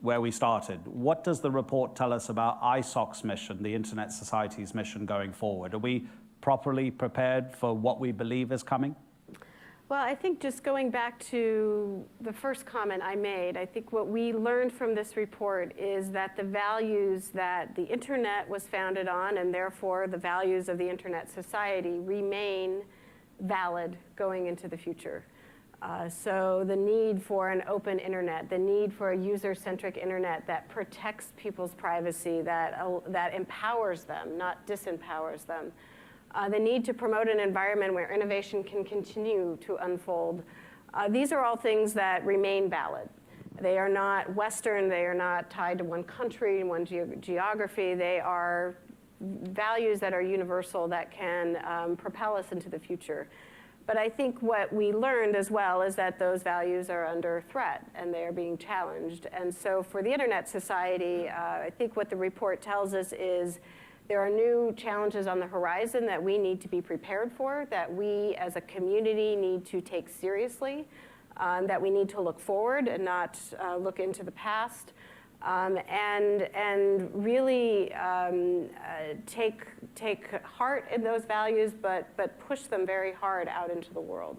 [SPEAKER 1] where we started. What does the report tell us about ISOC's mission, the Internet Society's mission going forward? Are we properly prepared for what we believe is coming?
[SPEAKER 2] Well, I think just going back to the first comment I made, I think what we learned from this report is that the values that the Internet was founded on, and therefore the values of the Internet Society, remain valid going into the future. So the need for an open Internet, the need for a user-centric Internet that protects people's privacy, that empowers them, not disempowers them. The need to promote an environment where innovation can continue to unfold. These are all things that remain valid. They are not Western, they are not tied to one country, one geography. They are values that are universal that can propel us into the future. But I think what we learned as well is that those values are under threat and they are being challenged. And so for the Internet Society, I think what the report tells us is there are new challenges on the horizon that we need to be prepared for, that we as a community need to take seriously, that we need to look forward and not look into the past, and really take heart in those values, but push them very hard out into the world.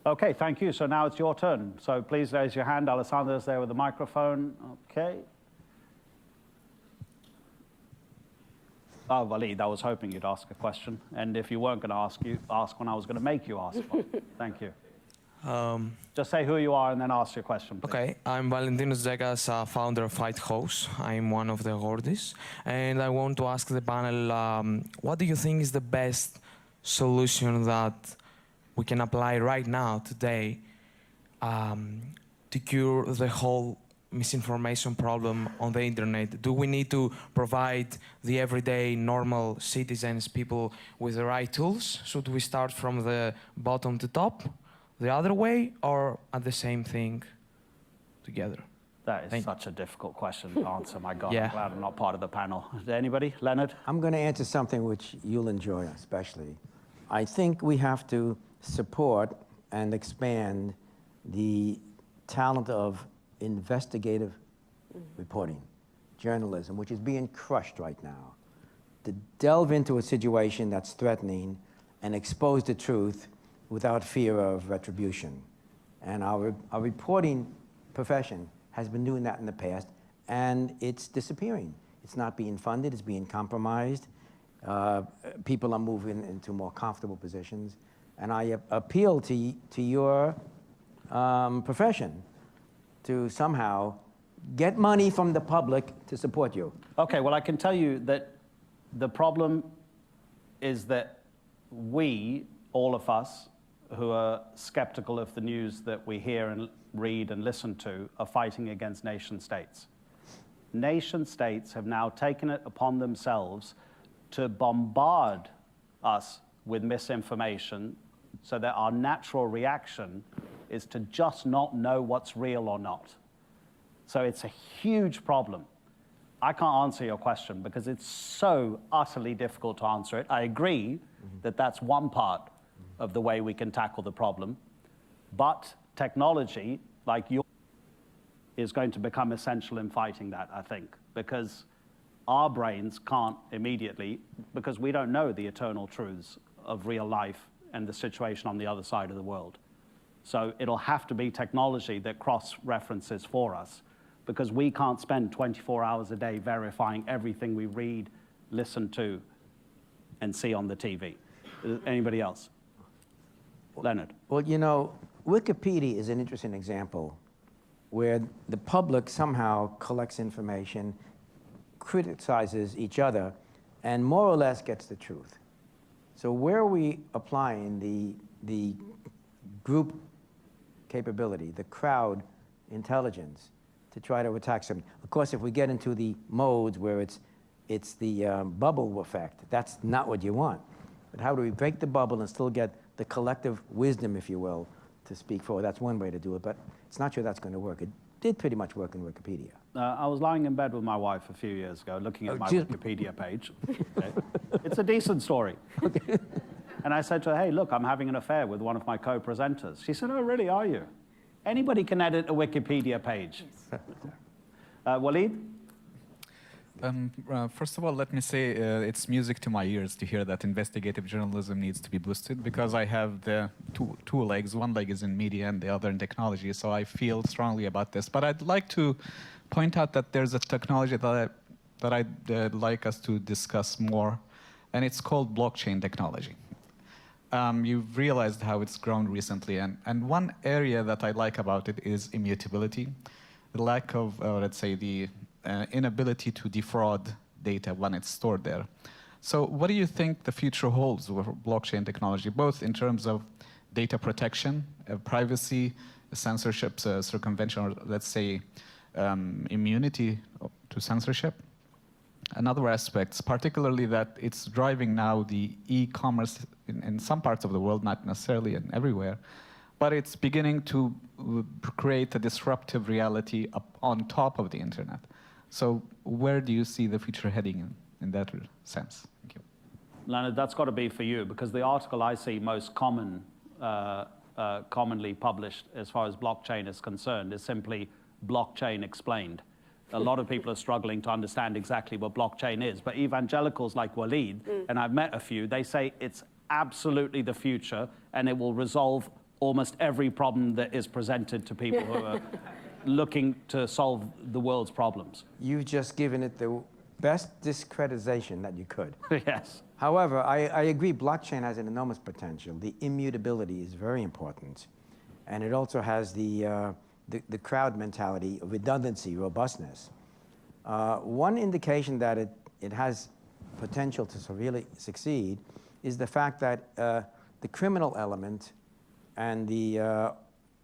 [SPEAKER 1] Okay, thank you. So now it's your turn. So please raise your hand. Alessandro's there with the microphone. Okay. Oh, Walid, I was hoping you'd ask a question. And if you weren't going to ask when I was going to make you ask one. Thank you. Just say who you are and then ask your question, please.
[SPEAKER 16] Okay, I'm Valentinos Zegas, founder of Fight House. I'm one of the Gordis. And I want to ask the panel, what do you think is the best solution that we can apply right now, today, to cure the whole misinformation problem on the internet? Do we need to provide the everyday normal citizens, people with the right tools? Should we start from the bottom to top, the other way, or at the same thing together?
[SPEAKER 1] That is such a difficult question to answer. My God,
[SPEAKER 16] Yeah.
[SPEAKER 1] I'm glad I'm not part of the panel. Is there anybody? Leonard?
[SPEAKER 3] I'm going to answer something which you'll enjoy, especially. I think we have to support and expand the talent of investigative reporting, journalism, which is being crushed right now. To delve into a situation that's threatening and expose the truth without fear of retribution. And our reporting profession has been doing that in the past, and it's disappearing. It's not being funded, it's being compromised. People are moving into more comfortable positions. And I appeal to your profession to somehow get money from the public to support you.
[SPEAKER 1] Okay, well, I can tell you that the problem is that we, all of us, who are skeptical of the news that we hear and read and listen to, are fighting against nation states. Nation states have now taken it upon themselves to bombard us with misinformation so that our natural reaction is to just not know what's real or not. So it's a huge problem. I can't answer your question because it's so utterly difficult to answer it. I agree that that's one part of the way we can tackle the problem, but technology, like yours, is going to become essential in fighting that, I think, because our brains can't immediately, because we don't know the eternal truths of real life and the situation on the other side of the world. So it'll have to be technology that cross-references for us, because we can't spend 24 hours a day verifying everything we read, listen to, and see on the TV. Anybody else? Leonard.
[SPEAKER 3] Well, you know, Wikipedia is an interesting example where the public somehow collects information, criticizes each other, and more or less gets the truth. So where are we applying the group capability, the crowd intelligence, to try to attack something? Of course, if we get into the modes where it's the bubble effect, that's not what you want. But how do we break the bubble and still get the collective wisdom, if you will, to speak forward? That's one way to do it, but it's not sure that's going to work. It did pretty much work in Wikipedia.
[SPEAKER 1] I was lying in bed with my wife a few years ago, looking at my Wikipedia page. Okay. It's a decent story. Okay. And I said to her, hey, look, I'm having an affair with one of my co-presenters. She said, oh, really, are you? Anybody can edit a Wikipedia page. Waleed?
[SPEAKER 17] First of all, let me say it's music to my ears to hear that investigative journalism needs to be boosted, because I have the two legs. One leg is in media and the other in technology, so I feel strongly about this. But I'd like to point out that there's a technology that I'd like us to discuss more, and it's called blockchain technology. You've realized how it's grown recently, and one area that I like about it is immutability, the lack of, let's say, the inability to defraud data when it's stored there. So what do you think the future holds with blockchain technology, both in terms of data protection, privacy, censorship, circumvention, or let's say immunity to censorship, and other aspects, particularly that it's driving now the e-commerce in some parts of the world, not necessarily in everywhere, but it's beginning to create a disruptive reality on top of the internet. So where do you see the future heading in that sense? Thank you.
[SPEAKER 1] Leonard, that's got to be for you, because the article I see most commonly published as far as blockchain is concerned is simply blockchain explained. A lot of people are struggling to understand exactly what blockchain is, but evangelicals like Waleed, and I've met a few, they say it's absolutely the future and it will resolve almost every problem that is presented to people who are looking to solve the world's problems.
[SPEAKER 3] You've just given it the best discretization that you could.
[SPEAKER 1] Yes.
[SPEAKER 3] However, I agree blockchain has an enormous potential. The immutability is very important. And it also has the crowd mentality, redundancy, robustness. One indication that it has potential to really succeed is the fact that the criminal element and the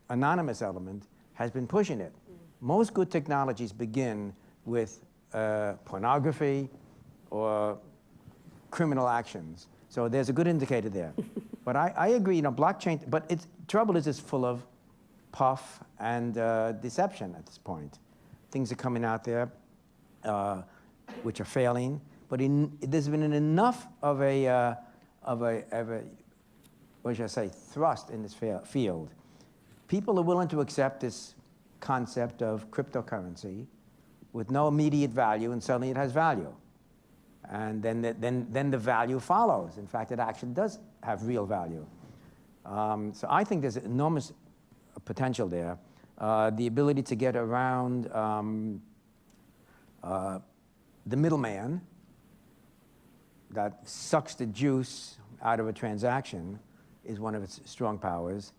[SPEAKER 3] anonymous element has been pushing it. Most good technologies begin with pornography or criminal actions. So there's a good indicator there. But I agree, blockchain, but trouble is it's full of puff and deception at this point. Things are coming out there which are failing, but there's been enough of a what should I say, thrust in this field. People are willing to accept this concept of cryptocurrency with no immediate value, and suddenly it has value. And then the value follows. In fact, it actually does have real value. So I think there's enormous potential there. The ability to get around the middleman that sucks the juice out of a transaction is one of its strong powers.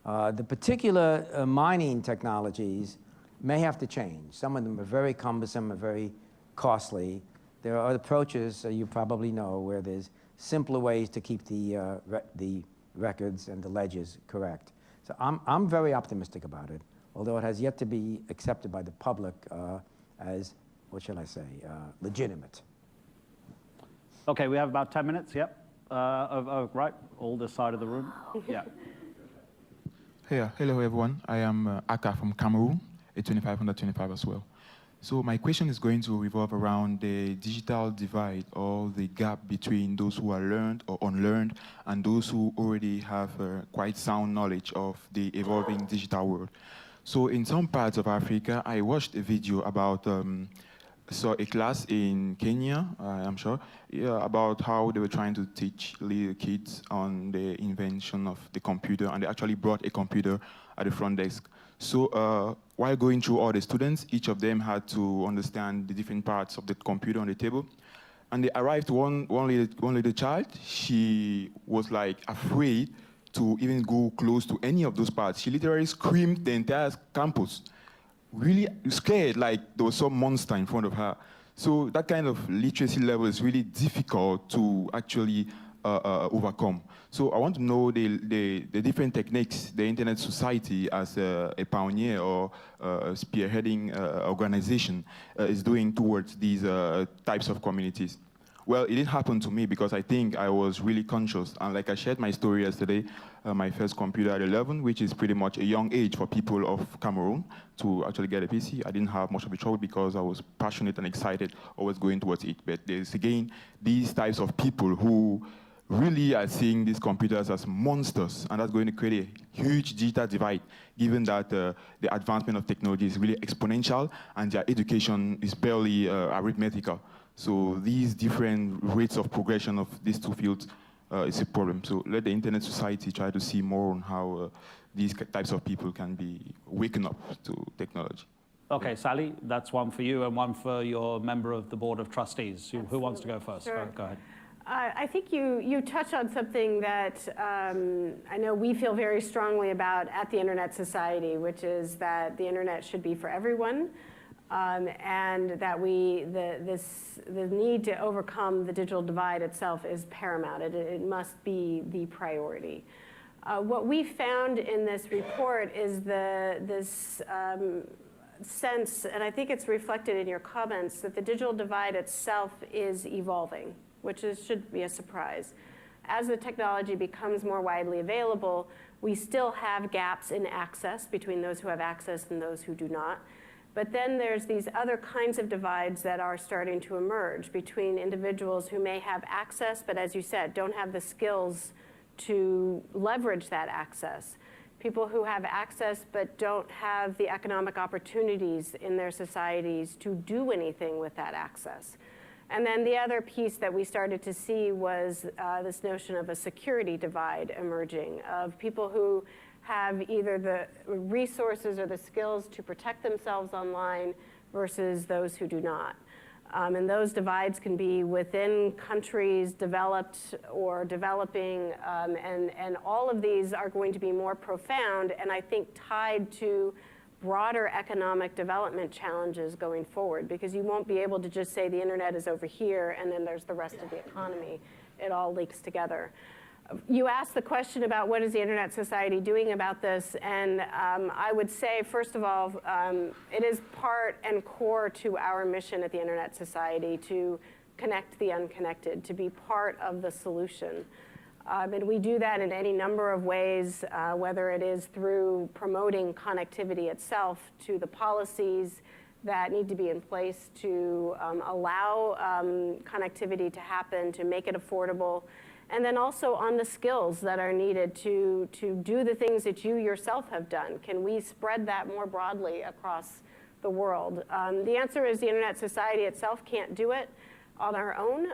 [SPEAKER 3] The particular mining technologies may have to change. Some of them are very cumbersome and very costly. There are approaches, you probably know, where there's simpler ways to keep the records and the ledgers correct. So I'm very optimistic about it, although it has yet to be accepted by the public as, what shall I say, legitimate.
[SPEAKER 1] Okay, we have about 10 minutes, yep. Right, all this side of the room. Yeah.
[SPEAKER 18] Hey, hello everyone. I am Aka from Cameroon, a 2525 as well. So my question is going to revolve around the digital divide, or the gap between those who are learned or unlearned and those who already have quite sound knowledge of the evolving digital world. So in some parts of Africa, I watched a video about saw a class in Kenya, I'm sure, about how they were trying to teach little kids on the invention of the computer, and they actually brought a computer at the front desk. So while going through all the students, each of them had to understand the different parts of the computer on the table. And they arrived to one little child. She was like afraid to even go close to any of those parts. She literally screamed the entire campus. Really scared, like there was some monster in front of her. So that kind of literacy level is really difficult to actually overcome. So I want to know the different techniques the Internet Society as a pioneer or spearheading organization is doing towards these types of communities. Well, it didn't happen to me because I think I was really conscious. And like I shared my story yesterday, my first computer at 11, which is pretty much a young age for people of Cameroon to actually get a PC. I didn't have much of a trouble because I was passionate and excited, always going towards it. But there's, again, these types of people who really are seeing these computers as monsters, and that's going to create a huge digital divide, given that the advancement of technology is really exponential and their education is barely arithmetical. So these different rates of progression of these two fields is a problem. So let the Internet Society try to see more on how these types of people can be waken up to technology.
[SPEAKER 1] Okay, Sally, that's one for you and one for your member of the Board of Trustees. Who wants to go first?
[SPEAKER 2] Sure.
[SPEAKER 1] Go ahead.
[SPEAKER 2] I think you touch on something that I know we feel very strongly about at the Internet Society, which is that the Internet should be for everyone. And that the need to overcome the digital divide itself is paramount. It must be the priority. What we found in this report is this sense, and I think it's reflected in your comments, that the digital divide itself is evolving, which should be a surprise. As the technology becomes more widely available, we still have gaps in access between those who have access and those who do not. But then there's these other kinds of divides that are starting to emerge between individuals who may have access, but as you said, don't have the skills to leverage that access. People who have access but don't have the economic opportunities in their societies to do anything with that access. And then the other piece that we started to see was this notion of a security divide emerging, of people who have either the resources or the skills to protect themselves online versus those who do not. And those divides can be within countries, developed or developing, and all of these are going to be more profound and I think tied to broader economic development challenges going forward, because you won't be able to just say the internet is over here and then there's the rest of the economy. It all links together. You asked the question about what is the Internet Society doing about this, and I would say, first of all, it is part and core to our mission at the Internet Society to connect the unconnected, to be part of the solution. And we do that in any number of ways, whether it is through promoting connectivity itself, to the policies that need to be in place to allow connectivity to happen, to make it affordable, and then also on the skills that are needed to do the things that you yourself have done. Can we spread that more broadly across the world? The answer is the Internet Society itself can't do it on our own,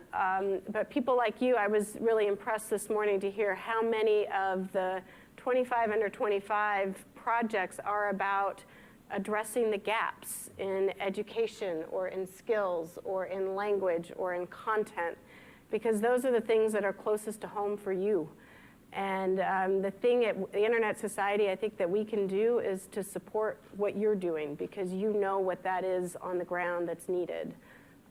[SPEAKER 2] but people like you, I was really impressed this morning to hear how many of the 25 under 25 projects are about addressing the gaps in education or in skills or in language or in content, because those are the things that are closest to home for you. And the thing at the Internet Society I think that we can do is to support what you're doing, because you know what that is on the ground that's needed.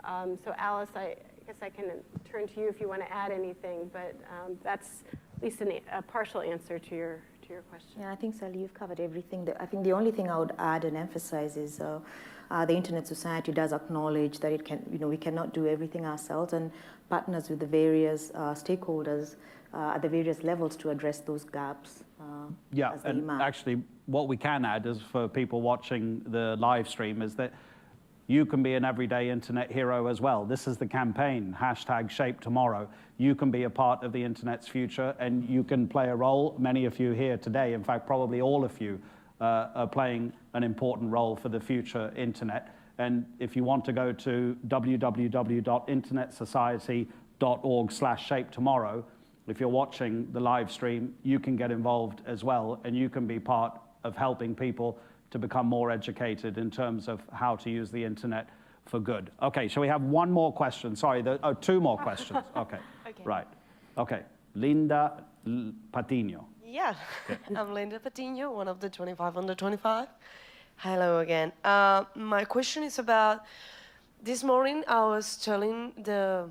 [SPEAKER 2] So Alice, I guess I can turn to you if you want to add anything, but that's at least a partial answer to your question.
[SPEAKER 4] Yeah, I think, Sally, you've covered everything. I think the only thing I would add and emphasize is the Internet Society does acknowledge that it can, we cannot do everything ourselves, and partners with the various stakeholders at the various levels to address those gaps.
[SPEAKER 1] Yeah, and actually what we can add is for people watching the live stream is that you can be an everyday internet hero as well. This is the campaign, #ShapeTomorrow. You can be a part of the internet's future and you can play a role. Many of you here today, in fact, probably all of you, are playing an important role for the future internet. And if you want to go to www.internetsociety.org/ShapeTomorrow, if you're watching the live stream, you can get involved as well, and you can be part of helping people to become more educated in terms of how to use the internet for good. Okay, shall we have one more question? Sorry, two more questions. Okay, okay. Right. Okay, Linda Patino.
[SPEAKER 19] Yeah, okay. I'm Linda Patino, one of the 25 under 25. Hello again. My question is about This morning I was telling the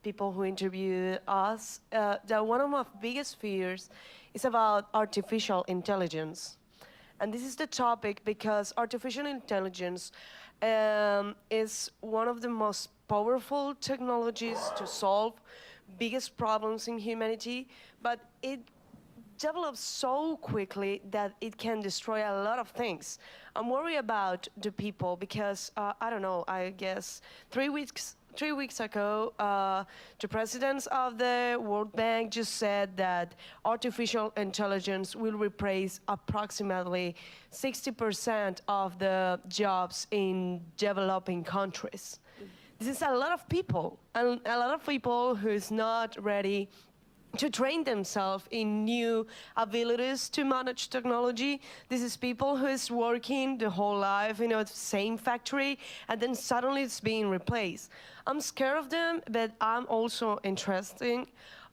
[SPEAKER 19] people who interviewed us that one of my biggest fears is about artificial intelligence. And this is the topic because artificial intelligence is one of the most powerful technologies to solve biggest problems in humanity, but it develops so quickly that it can destroy a lot of things. I'm worried about the people because, I don't know, I guess 3 weeks ago, the presidents of the World Bank just said that artificial intelligence will replace approximately 60% of the jobs in developing countries. This is a lot of people, and a lot of people who's not ready to train themselves in new abilities to manage technology. This is people who is working the whole life in the same factory, and then suddenly it's being replaced. I'm scared of them, but I'm also interested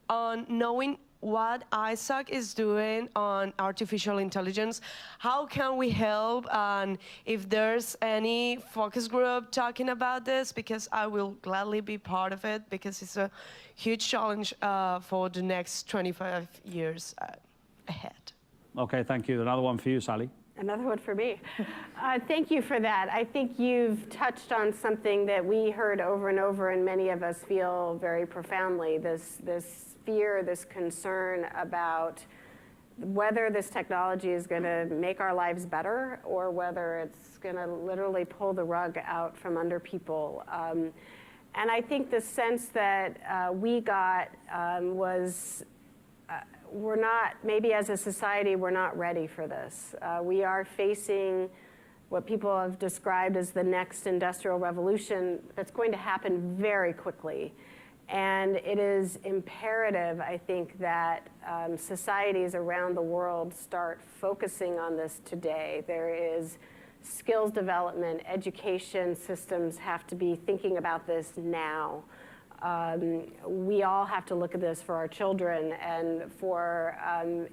[SPEAKER 19] on knowing what ISAC is doing on artificial intelligence. How can we help, and if there's any focus group talking about this, because I will gladly be part of it, because it's a huge challenge for the next 25 years ahead.
[SPEAKER 1] Okay, thank you. Another one for you, Sally.
[SPEAKER 2] Another one for me. Thank you for that. I think you've touched on something that we heard over and over, and many of us feel very profoundly, this fear, this concern about whether this technology is going to make our lives better or whether it's going to literally pull the rug out from under people. And I think the sense that we got was we're not, maybe as a society, we're not ready for this. We are facing what people have described as the next industrial revolution that's going to happen very quickly. And it is imperative, I think, that societies around the world start focusing on this today. There is skills development, education systems have to be thinking about this now. We all have to look at this for our children and for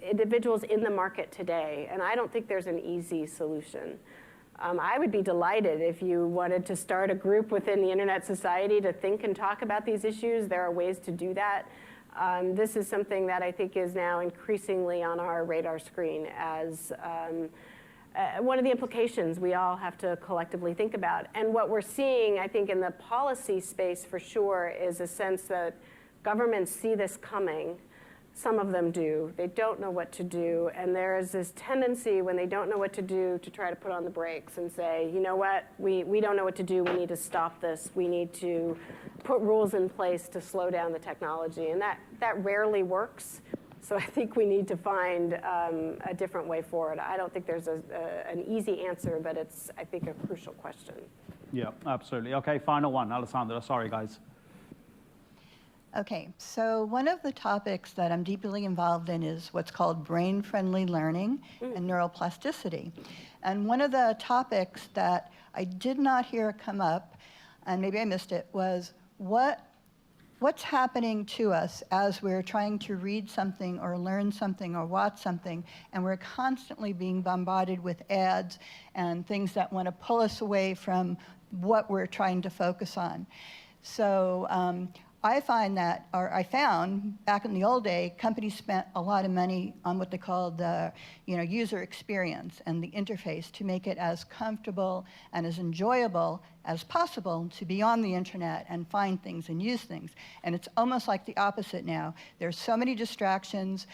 [SPEAKER 2] individuals in the market today. And I don't think there's an easy solution. I would be delighted if you wanted to start a group within the Internet Society to think and talk about these issues. There are ways to do that. This is something that I think is now increasingly on our radar screen as one of the implications we all have to collectively think about. And what we're seeing, I think, in the policy space for sure is a sense that governments see this coming. Some of them do. They don't know what to do. And there is this tendency when they don't know what to do to try to put on the brakes and say, you know what, we don't know what to do. We need to stop this. We need to put rules in place to slow down the technology. And that rarely works. So I think we need to find a different way forward. I don't think there's an easy answer, but it's, I think, a crucial question.
[SPEAKER 1] Yeah, absolutely. Okay, final one. Alessandra, sorry, guys.
[SPEAKER 20] Okay, so one of the topics that I'm deeply involved in is what's called brain-friendly learning and neuroplasticity. And one of the topics that I did not hear come up, and maybe I missed it, was what's happening to us as we're trying to read something or learn something or watch something, and we're constantly being bombarded with ads and things that want to pull us away from what we're trying to focus on. So I found back in the old day, companies spent a lot of money on what they called the user experience and the interface to make it as comfortable and as enjoyable as possible to be on the internet and find things and use things. And it's almost like the opposite now. There's so many distractions.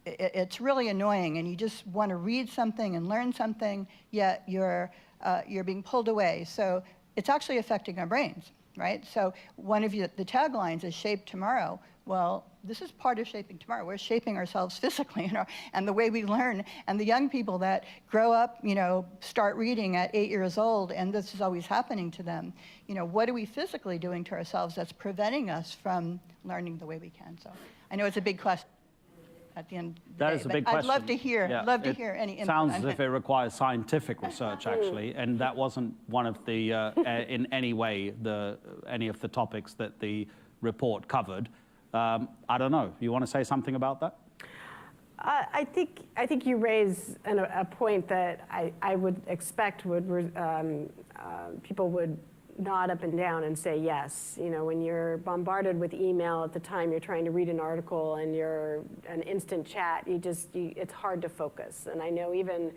[SPEAKER 20] It's really annoying, and you just want to read something and learn something, yet you're being pulled away. So it's actually affecting our brains. Right? So one of the taglines is shape tomorrow. Well, this is part of shaping tomorrow. We're shaping ourselves physically and the way we learn. And the young people that grow up, start reading at 8 years old, and this is always happening to them. What are we physically doing to ourselves that's preventing us from learning the way we can? So I know it's a big question at the end of the day.
[SPEAKER 1] That is a big question.
[SPEAKER 20] I'd love to hear, any input.
[SPEAKER 1] Sounds as if it requires scientific research, actually, and that wasn't one of the, in any way, any of the topics that the report covered. I don't know. You want to say something about that?
[SPEAKER 2] I think you raise a point that I would expect people would nod up and down and say yes. You know, when you're bombarded with email at the time you're trying to read an article and you're an instant chat, it's hard to focus. And I know even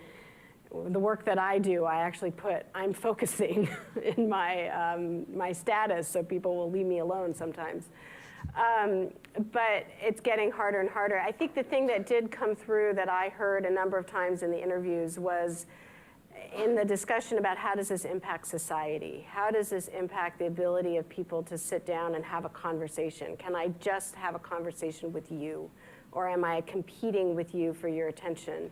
[SPEAKER 2] the work that I do, I actually put I'm focusing in my, my status so people will leave me alone sometimes. But it's getting harder and harder. I think the thing that did come through that I heard a number of times in the interviews was in the discussion about how does this impact society? How does this impact the ability of people to sit down and have a conversation? Can I just have a conversation with you? Or am I competing with you for your attention?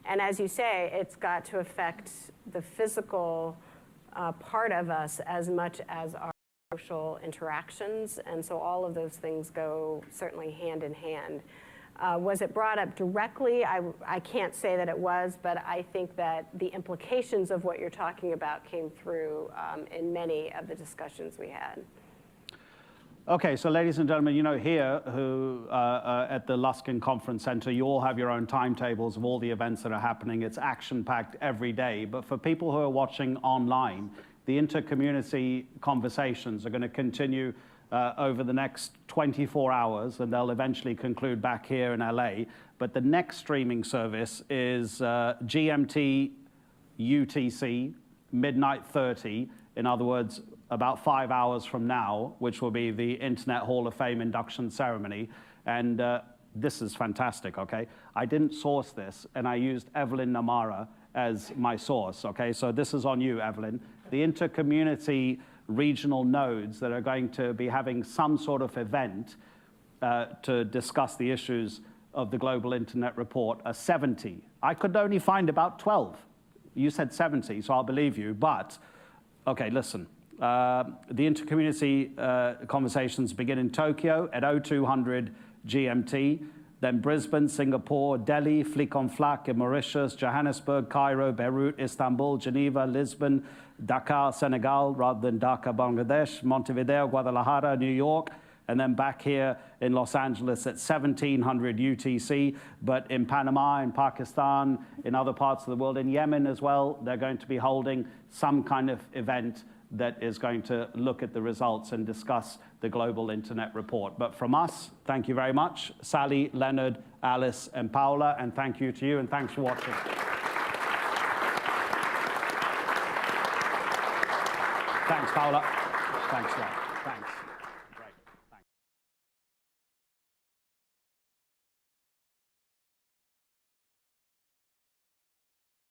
[SPEAKER 2] And as you say, it's got to affect the physical part of us as much as our social interactions. And so all of those things go certainly hand in hand. Was it brought up directly? I can't say that it was, but I think that the implications of what you're talking about came through in many of the discussions we had.
[SPEAKER 1] Okay, so ladies and gentlemen, you know here at the Luskin Conference Center, you all have your own timetables of all the events that are happening. It's action-packed every day. But for people who are watching online, the inter-community conversations are going to continue over the next 24 hours, and they'll eventually conclude back here in LA. But the next streaming service is GMT UTC, midnight 30. In other words, about 5 hours from now, which will be the Internet Hall of Fame induction ceremony. And this is fantastic, okay? I didn't source this, and I used Evelyn Namara as my source, okay? So this is on you, Evelyn. The inter-community regional nodes that are going to be having some sort of event to discuss the issues of the Global Internet Report are 70. I could only find about 12. You said 70, so I'll believe you, but, okay, listen. The inter-community conversations begin in Tokyo at 0200 GMT, then Brisbane, Singapore, Delhi, Flic-en-Flac in Mauritius, Johannesburg, Cairo, Beirut, Istanbul, Geneva, Lisbon, Dakar, Senegal, rather than Dhaka, Bangladesh, Montevideo, Guadalajara, New York, and then back here in Los Angeles at 1700 UTC, but in Panama, in Pakistan, in other parts of the world, in Yemen as well, they're going to be holding some kind of event that is going to look at the results and discuss the Global Internet Report. But from us, thank you very much, Sally, Leonard, Alice, and Paula, and thank you to you, and thanks for watching. Thanks, Paula. Thanks a lot. Thanks.